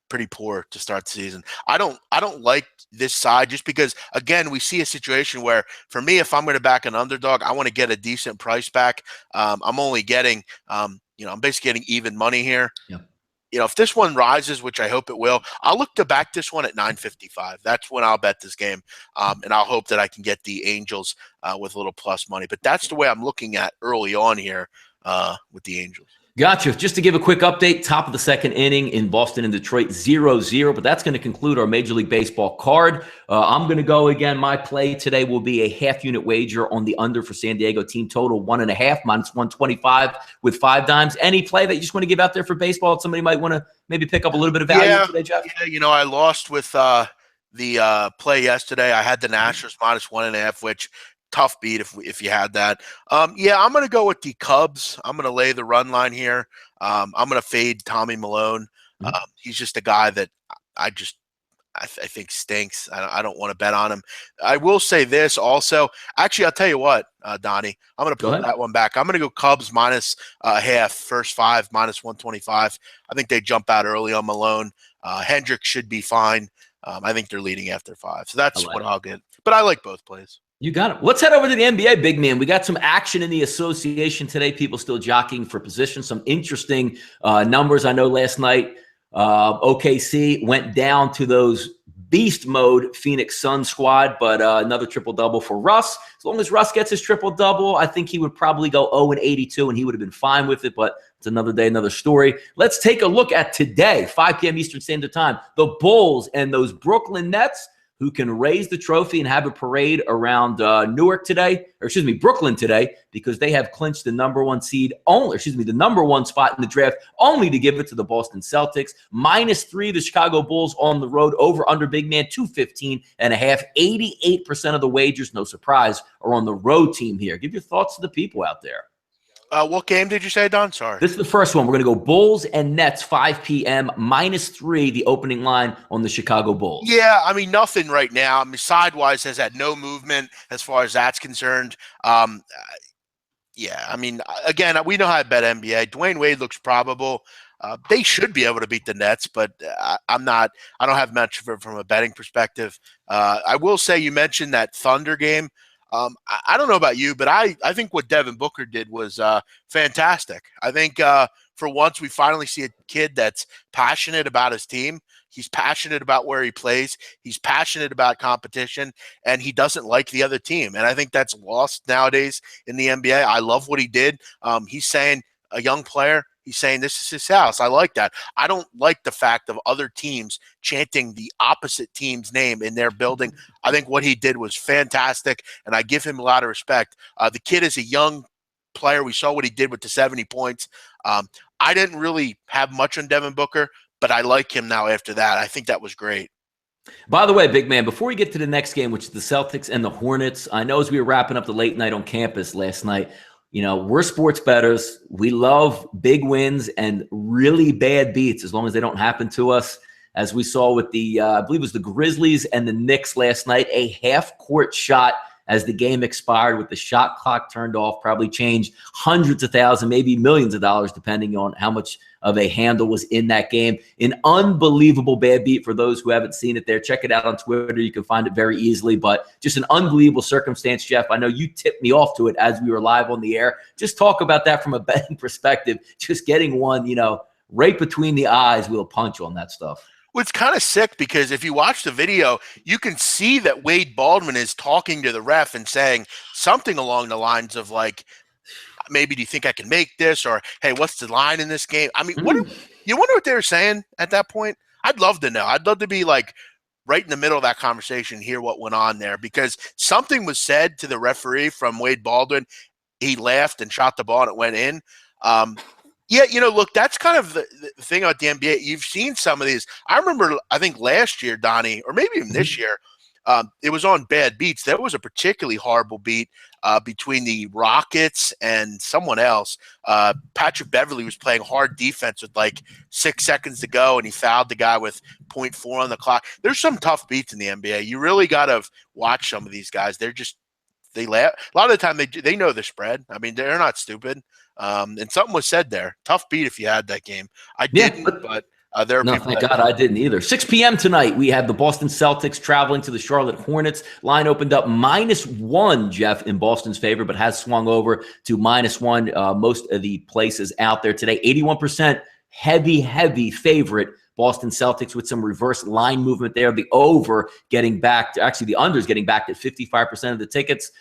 S2: pretty poor to start the season. I don't like this side just because, again, we see a situation where, for me, if I'm going to back an underdog, I want to get a decent price back. I'm only getting, I'm basically getting even money here.
S1: Yeah.
S2: If this one rises, which I hope it will, I'll look to back this one at 955. That's when I'll bet this game. And I'll hope that I can get the Angels with a little plus money. But that's the way I'm looking at early on here with the Angels.
S1: Gotcha. Just to give a quick update, top of the second inning in Boston and Detroit, 0-0. But that's going to conclude our Major League Baseball card. I'm going to go again. My play today will be a half-unit wager on the under for San Diego team total 1.5 -125 with 5 dimes. Any play that you just want to give out there for baseball that somebody might want to maybe pick up a little bit of value today, Jeff?
S2: Yeah, I lost with the play yesterday. I had the Nationals -1.5, which tough beat if you had that. I'm going to go with the Cubs. I'm going to lay the run line here. I'm going to fade Tommy Milone. He's just a guy that I think stinks. I don't want to bet on him. I will say this also. Actually, I'll tell you what, Donnie. I'm going to put that one back. I'm going to go Cubs -0.5, first 5, -125. I think they jump out early on Milone. Hendricks should be fine. I think they're leading after 5. So that's what I'll get. But I like both plays.
S1: You got it. Let's head over to the NBA, big man. We got some action in the association today. People still jockeying for position. Some interesting numbers. I know last night OKC went down to those beast mode Phoenix Suns squad, but another triple-double for Russ. As long as Russ gets his triple-double, I think he would probably go 0-82, and he would have been fine with it, but it's another day, another story. Let's take a look at today, 5 p.m. Eastern Standard Time. The Bulls and those Brooklyn Nets, who can raise the trophy and have a parade around Brooklyn today, because they have clinched the number 1 seed the number 1 spot in the draft, only to give it to the Boston Celtics. -3, the Chicago Bulls on the road, over under big man, 215.5. 88% of the wagers, no surprise, are on the road team here. Give your thoughts to the people out there.
S2: What game did you say, Don? Sorry.
S1: This is the first one. We're going to go Bulls and Nets, 5 p.m., -3, the opening line on the Chicago Bulls. Yeah,
S2: I mean, nothing right now. I mean, sidewise has had no movement as far as that's concerned. I mean, again, we know how to bet NBA. Dwayne Wade looks probable. They should be able to beat the Nets, but I'm not. I don't have much from a betting perspective. I will say you mentioned that Thunder game. I don't know about you, but I think what Devin Booker did was fantastic. I think for once we finally see a kid that's passionate about his team. He's passionate about where he plays. He's passionate about competition, and he doesn't like the other team. And I think that's lost nowadays in the NBA. I love what he did. He's saying a young player. He's saying this is his house. I like that. I don't like the fact of other teams chanting the opposite team's name in their building. I think what he did was fantastic, and I give him a lot of respect. The kid is a young player. We saw what he did with the 70 points. I didn't really have much on Devin Booker, but I like him now after that. I think that was great.
S1: By the way, big man, before we get to the next game, which is the Celtics and the Hornets, I know as we were wrapping up the late night on campus last night, we're sports bettors. We love big wins and really bad beats as long as they don't happen to us. As we saw with the, I believe it was the Grizzlies and the Knicks last night, a half-court shot as the game expired with the shot clock turned off, probably changed hundreds of thousands, maybe millions of dollars, depending on how much of a handle was in that game. An unbelievable bad beat for those who haven't seen it there. Check it out on Twitter. You can find it very easily, but just an unbelievable circumstance, Jeff. I know you tipped me off to it as we were live on the air. Just talk about that from a betting perspective, just getting one, right between the eyes with a punch on that stuff.
S2: Well, it's kind of sick because if you watch the video, you can see that Wade Baldwin is talking to the ref and saying something along the lines of like, maybe do you think I can make this? Or, hey, what's the line in this game? I mean, you wonder what they were saying at that point? I'd love to know. I'd love to be like right in the middle of that conversation, hear what went on there, because something was said to the referee from Wade Baldwin. He laughed and shot the ball and it went in. Yeah, look, that's kind of the thing about the NBA. You've seen some of these. I remember, I think last year, Donnie, or maybe even this year, it was on Bad Beats. There was a particularly horrible beat between the Rockets and someone else. Patrick Beverly was playing hard defense with like 6 seconds to go, and he fouled the guy with 0.4 on the clock. There's some tough beats in the NBA. You really got to watch some of these guys. They laugh. A lot of the time, they know the spread. I mean, they're not stupid. And something was said there. Tough beat if you had that game. I didn't, but there are
S1: no,
S2: people.
S1: Thank God I didn't either. 6 p.m. tonight, we have the Boston Celtics traveling to the Charlotte Hornets. Line opened up -1, Jeff, in Boston's favor, but has swung over to -1 most of the places out there today. 81% heavy favorite. Boston Celtics with some reverse line movement there. The over getting back to, actually the under is getting back at 55% of the tickets.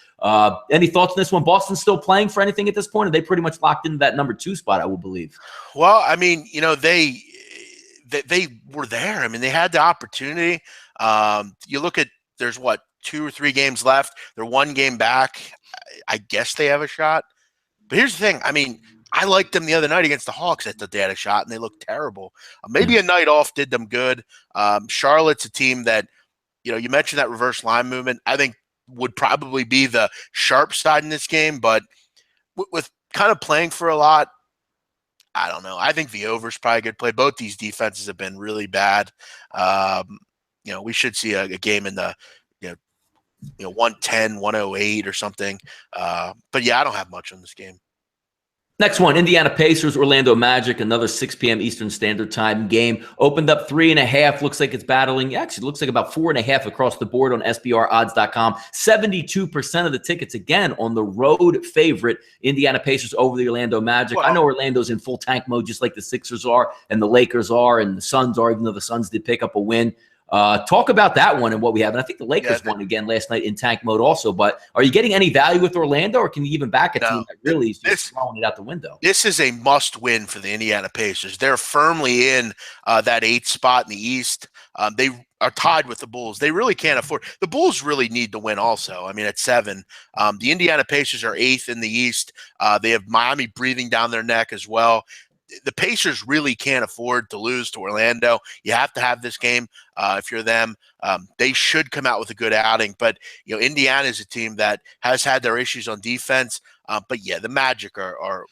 S1: Any thoughts on this one? Boston's still playing for anything at this point? Are they pretty much locked into that number 2 spot, I will believe?
S2: Well, I mean, they were there. I mean, they had the opportunity. You look at, there's 2 or 3 games left. They're 1 game back. I guess they have a shot. But here's the thing. I mean, I liked them the other night against the Hawks. I thought they had a shot, and they looked terrible. Maybe a night off did them good. Charlotte's a team that, you mentioned that reverse line movement. I think would probably be the sharp side in this game, but with kind of playing for a lot, I don't know. I think the over is probably a good play. Both these defenses have been really bad. We should see a game in the 110, 108 or something. But yeah, I don't have much on this game.
S1: Next one, Indiana Pacers, Orlando Magic, another 6 p.m. Eastern Standard Time game. Opened up 3.5. Looks like it's battling. Actually, it looks like about 4.5 across the board on SBRodds.com. 72% of the tickets, again, on the road favorite, Indiana Pacers over the Orlando Magic. Well, I know Orlando's in full tank mode, just like the Sixers are and the Lakers are and the Suns are, even though the Suns did pick up a win. Talk about that one and what we have. And I think the Lakers won again last night in tank mode also. But are you getting any value with Orlando, or can you even back a team that really is just throwing it out the window?
S2: This is a must-win for the Indiana Pacers. They're firmly in that 8th spot in the East. They are tied with the Bulls. They really can't afford – the Bulls really need to win also. I mean, at 7. The Indiana Pacers are 8th in the East. They have Miami breathing down their neck as well. The Pacers really can't afford to lose to Orlando. You have to have this game if you're them. They should come out with a good outing. But, Indiana is a team that has had their issues on defense. But, yeah, the Magic are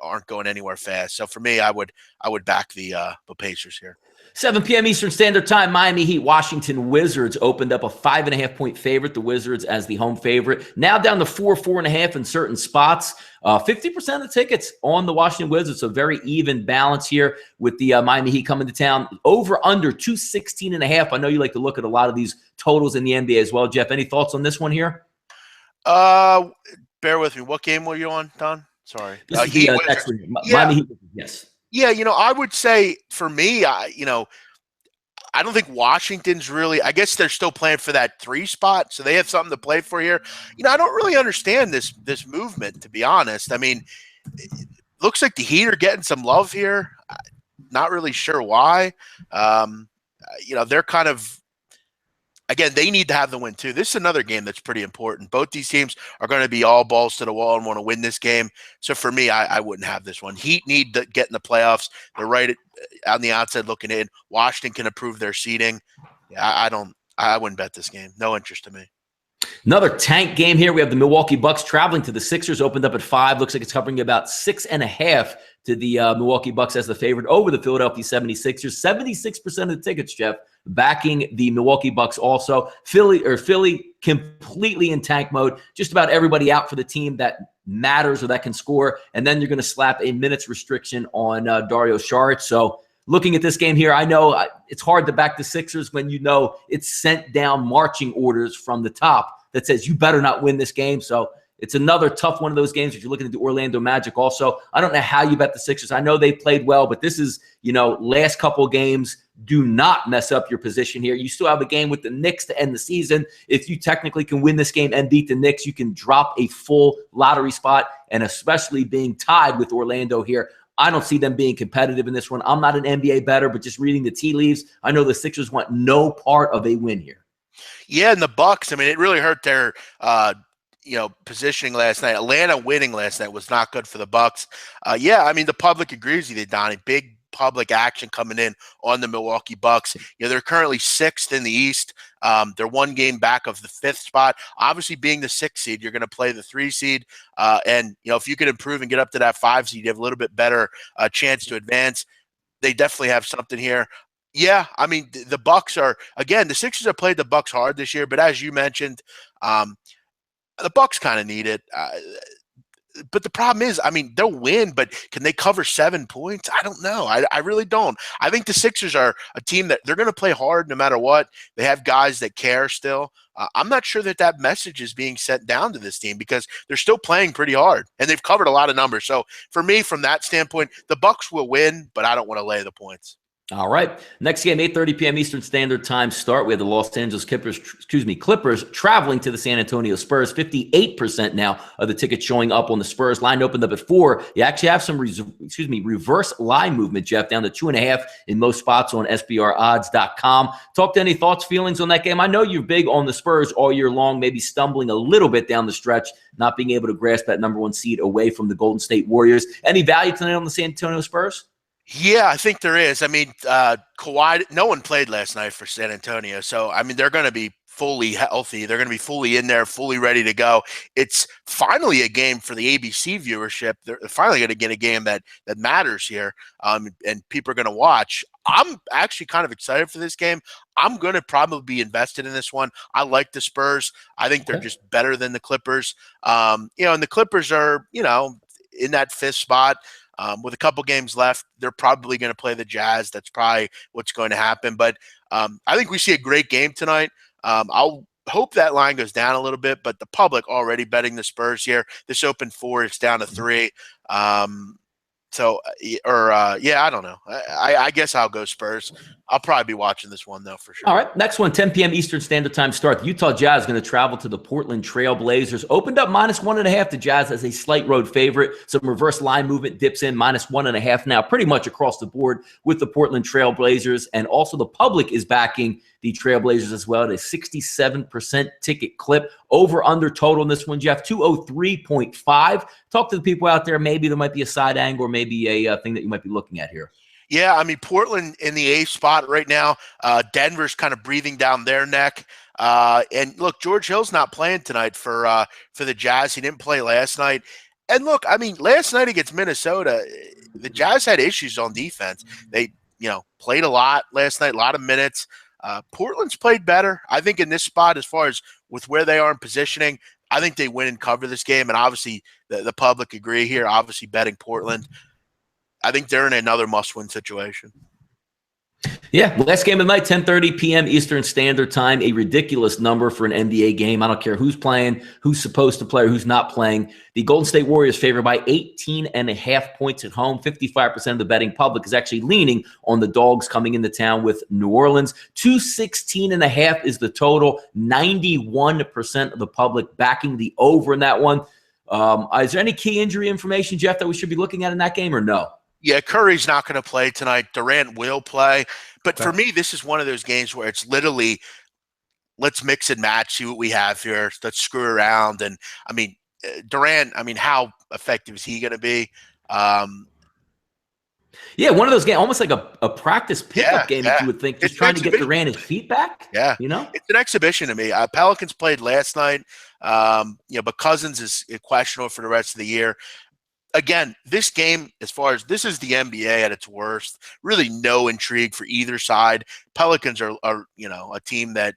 S2: aren't going anywhere fast. So for me, I would back the Pacers here.
S1: 7 p.m. Eastern Standard Time, Miami Heat, Washington Wizards opened up a 5.5-point favorite. The Wizards as the home favorite. Now down to 4.5 in certain spots. 50% of the tickets on the Washington Wizards. So very even balance here with the Miami Heat coming to town. Over under 216.5. I know you like to look at a lot of these totals in the NBA as well. Jeff, any thoughts on this one here?
S2: Bear with me. What game were you on, Don? Sorry.
S1: This is the next one. Miami Heat, yes.
S2: Yeah, I would say for me, I don't think Washington's really – I guess they're still playing for that 3 spot, so they have something to play for here. I don't really understand this movement, to be honest. I mean, it looks like the Heat are getting some love here. Not really sure why. They're kind of – again, they need to have the win too. This is another game that's pretty important. Both these teams are going to be all balls to the wall and want to win this game. So for me, I wouldn't have this one. Heat need to get in the playoffs. They're right on the outside looking in. Washington can improve their seeding. I wouldn't bet this game. No interest to me.
S1: Another tank game here. We have the Milwaukee Bucks traveling to the Sixers. Opened up at 5. Looks like it's covering about 6.5 to the Milwaukee Bucks as the favorite over the Philadelphia 76ers. 76% of the tickets, Jeff, backing the Milwaukee Bucks also. Philly completely in tank mode. Just about everybody out for the team that matters or that can score. And then you're going to slap a minutes restriction on Dario Saric. So looking at this game here, I know it's hard to back the Sixers when you know it's sent down marching orders from the top that says you better not win this game. So it's another tough one of those games if you're looking at the Orlando Magic also. I don't know how you bet the Sixers. I know they played well, but this is, last couple games. Do not mess up your position here. You still have a game with the Knicks to end the season. If you technically can win this game and beat the Knicks, you can drop a full lottery spot, and especially being tied with Orlando here. I don't see them being competitive in this one. I'm not an NBA bettor, but just reading the tea leaves, I know the Sixers want no part of a win here.
S2: Yeah, and the Bucks, I mean, it really hurt their positioning last night. Atlanta winning last night was not good for the Bucks. I mean, the public agrees with you, Donnie. Big public action coming in on the Milwaukee Bucks. They're currently 6th in the East. They're 1 game back of the 5th spot. Obviously, being the 6th seed, you're going to play the 3 seed. And if you can improve and get up to that 5 seed, you have a little bit better chance to advance. They definitely have something here. Yeah, I mean, the Bucks are, again, the Sixers have played the Bucks hard this year, but as you mentioned, the Bucks kind of need it. But the problem is, I mean, they'll win, but can they cover 7 points? I don't know. I really don't. I think the Sixers are a team that they're going to play hard no matter what. They have guys that care still. I'm not sure that message is being sent down to this team because they're still playing pretty hard, and they've covered a lot of numbers. So for me, from that standpoint, the Bucks will win, but I don't want to lay the points.
S1: All right. Next game, 8:30 p.m. Eastern Standard Time start. We have the Los Angeles Clippers traveling to the San Antonio Spurs. 58% now of the tickets showing up on the Spurs. Line opened up at 4. You actually have some reverse line movement, Jeff, down to 2.5 in most spots on SBRodds.com. Talk to any thoughts, feelings on that game. I know you're big on the Spurs all year long, maybe stumbling a little bit down the stretch, not being able to grasp that number 1 seed away from the Golden State Warriors. Any value tonight on the San Antonio Spurs?
S2: Yeah, I think there is. I mean, Kawhi, no one played last night for San Antonio. So, I mean, they're going to be fully healthy. They're going to be fully in there, fully ready to go. It's finally a game for the ABC viewership. They're finally going to get a game that matters here, and people are going to watch. I'm actually kind of excited for this game. I'm going to probably be invested in this one. I like the Spurs. I think they're just better than the Clippers. And the Clippers are, in that 5th spot. With a couple games left, they're probably going to play the Jazz. That's probably what's going to happen. But I think we see a great game tonight. I'll hope that line goes down a little bit, but the public already betting the Spurs here. This opened 4, it's down to 3. I don't know. I guess I'll go Spurs. I'll probably be watching this one, though, for sure.
S1: All right. Next one, 10 p.m. Eastern Standard Time start. The Utah Jazz is going to travel to the Portland Trail Blazers. Opened up -1.5. The Jazz as a slight road favorite. Some reverse line movement dips in -1.5 now, pretty much across the board with the Portland Trail Blazers. And also the public is backing the Trailblazers as well at a 67% ticket clip. Over under total in this one, Jeff, 203.5. Talk to the people out there. Maybe there might be a side angle or maybe a thing that you might be looking at here.
S2: Yeah, I mean, Portland in the 8th spot right now. Denver's kind of breathing down their neck. And look, George Hill's not playing tonight for the Jazz. He didn't play last night. And look, I mean, last night against Minnesota, the Jazz had issues on defense. They, played a lot last night, a lot of minutes. Portland's played better. I think in this spot, as far as with where they are in positioning, I think they win and cover this game. And obviously, the public agree here, obviously betting Portland. I think they're in another must-win situation.
S1: Yeah, last game of the night, 10:30 p.m. Eastern Standard Time, a ridiculous number for an NBA game. I don't care who's playing, who's supposed to play, or who's not playing. The Golden State Warriors favored by 18.5 points at home. 55% of the betting public is actually leaning on the Dogs coming into town with New Orleans. 216.5 is the total. 91% of the public backing the over in that one. Is there any key injury information, Jeff, that we should be looking at in that game or no?
S2: Yeah, Curry's not going to play tonight. Durant will play. But for me, this is one of those games where it's literally, let's mix and match, see what we have here. Let's screw around. And, I mean, Durant, how effective is he going to be?
S1: Yeah, one of those games, almost like a practice pickup game, if you would think, just trying to get Durant his feet back.
S2: Yeah. It's an exhibition to me. Pelicans played last night, but Cousins is questionable for the rest of the year. Again, this game, as far as this is the NBA at its worst, really no intrigue for either side. Pelicans are a team that,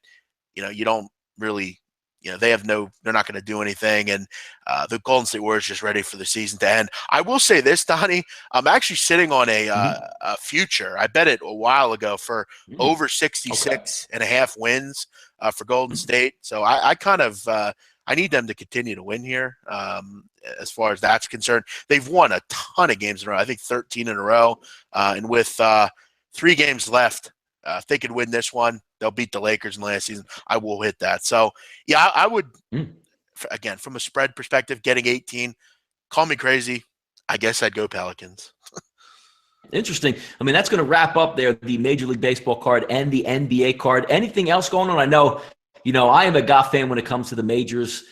S2: you don't really, they're not going to do anything. And the Golden State Warriors just ready for the season to end. I will say this, Donnie, I'm actually sitting on a future. I bet it a while ago for over 66.5 wins for Golden State. So I kind of, I need them to continue to win here. As far as that's concerned, they've won a ton of games in a row. I think 13 in a row. And with 3 games left, if they could win this one, they'll beat the Lakers in the last season. I will hit that. So, yeah, I would, again, from a spread perspective, getting 18, call me crazy. I guess I'd go Pelicans.
S1: Interesting. I mean, that's going to wrap up there the Major League Baseball card and the NBA card. Anything else going on? I know, I am a golf fan when it comes to the majors,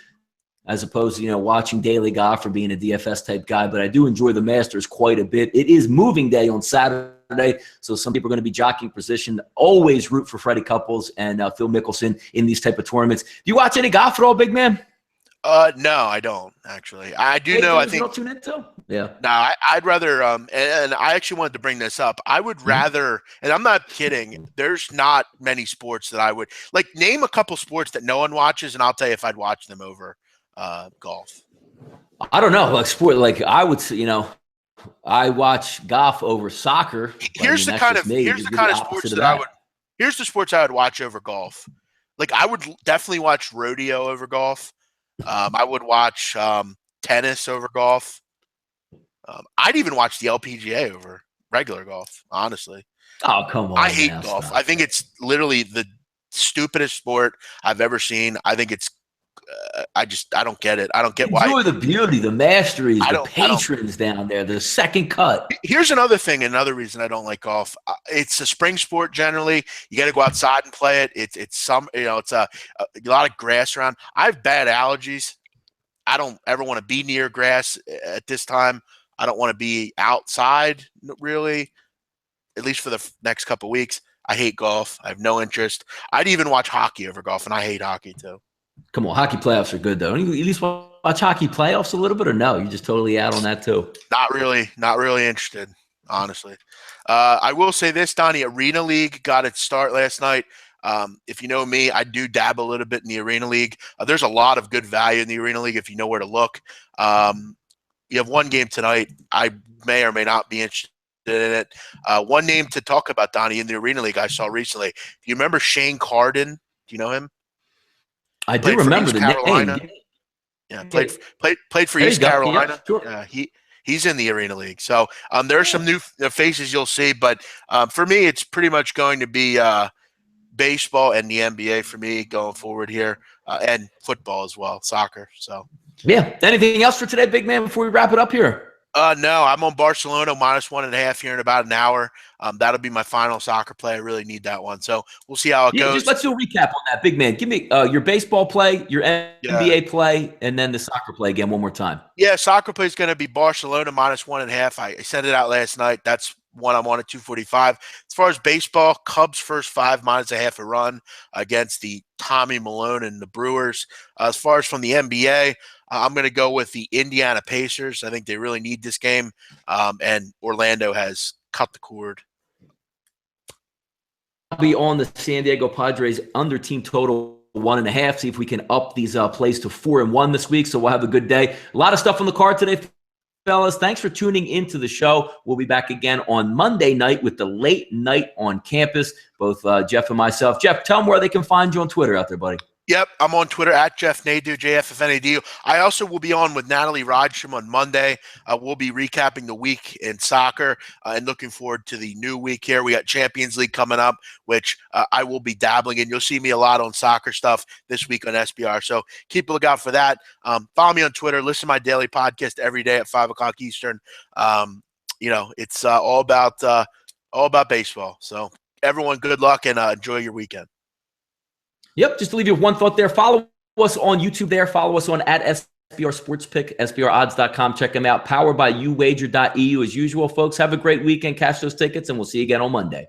S1: as opposed to, watching daily golf or being a DFS type guy, but I do enjoy the Masters quite a bit. It is moving day on Saturday, so some people are going to be jockeying position. Always root for Freddie Couples and Phil Mickelson in these type of tournaments. Do you watch any golf at all, big man?
S2: No, I don't actually. I do know. I think.
S1: Don't tune into? Yeah.
S2: No, I'd rather. And I actually wanted to bring this up. I would rather, and I'm not kidding. There's not many sports that I would like. Name a couple sports that no one watches, and I'll tell you if I'd watch them over golf.
S1: I don't know, like sport. Like I would, I watch golf over soccer.
S2: Here's the kind of sports that I would. Here's the sports I would watch over golf. Like I would definitely watch rodeo over golf. I would watch tennis over golf. I'd even watch the LPGA over regular golf, honestly.
S1: Oh, come on.
S2: I hate golf. I think it's literally the stupidest sport I've ever seen. I think it's I don't get it. I don't get why.
S1: Enjoy the beauty, the masteries, the patrons down there, the second cut.
S2: Here's another thing, another reason I don't like golf. It's a spring sport generally. You got to go outside and play it. It's a lot of grass around. I have bad allergies. I don't ever want to be near grass at this time. I don't want to be outside really, at least for the next couple of weeks. I hate golf. I have no interest. I'd even watch hockey over golf, and I hate hockey too.
S1: Come on, hockey playoffs are good, though. Don't you at least watch hockey playoffs a little bit, or no? You're just totally out on that, too?
S2: Not really interested, honestly. I will say this, Donnie, Arena League got its start last night. If you know me, I do dabble a little bit in the Arena League. There's a lot of good value in the Arena League if you know where to look. You have one game tonight. I may or may not be interested in it. One name to talk about, Donnie, in the Arena League I saw recently. Do you remember Shane Carden? Do you know him?
S1: I do remember the name.
S2: Yeah, played for East Carolina. Yeah, sure. He's in the Arena League. So there are some new faces you'll see, but for me, it's pretty much going to be baseball and the NBA for me going forward here, and football as well, soccer. So
S1: yeah. Anything else for today, big man? Before we wrap it up here.
S2: No, I'm on Barcelona -1.5 here in about an hour. That'll be my final soccer play. I really need that one. So we'll see how it goes.
S1: Just let's do a recap on that, big man. Give me your baseball play, your NBA play, and then the soccer play again one more time.
S2: Yeah, soccer play is going to be Barcelona -1.5. I sent it out last night. That's one I'm on at 245. As far as baseball, Cubs first 5 -1/2 a run against the Tommy Malone and the Brewers. As far as from the NBA, I'm going to go with the Indiana Pacers. I think they really need this game, and Orlando has cut the cord.
S1: I'll be on the San Diego Padres under team total 1.5. See if we can up these plays to 4-1 this week. So we'll have a good day. A lot of stuff on the card today, fellas. Thanks for tuning into the show. We'll be back again on Monday night with the late night on campus. Both Jeff and myself. Jeff, tell them where they can find you on Twitter out there, buddy.
S2: Yep, I'm on Twitter at Jeff Nadu, JFFNADU. I also will be on with Natalie Rodstrom on Monday. We'll be recapping the week in soccer and looking forward to the new week here. We got Champions League coming up, which I will be dabbling in. You'll see me a lot on soccer stuff this week on SBR. So keep a lookout for that. Follow me on Twitter. Listen to my daily podcast every day at 5 o'clock Eastern. It's all about baseball. So everyone, good luck and enjoy your weekend.
S1: Yep, just to leave you with one thought there. Follow us on YouTube there. Follow us on at SBR Sports Pick, SBRodds.com. Check them out. Powered by uwager.eu as usual, folks. Have a great weekend. Cash those tickets, and we'll see you again on Monday.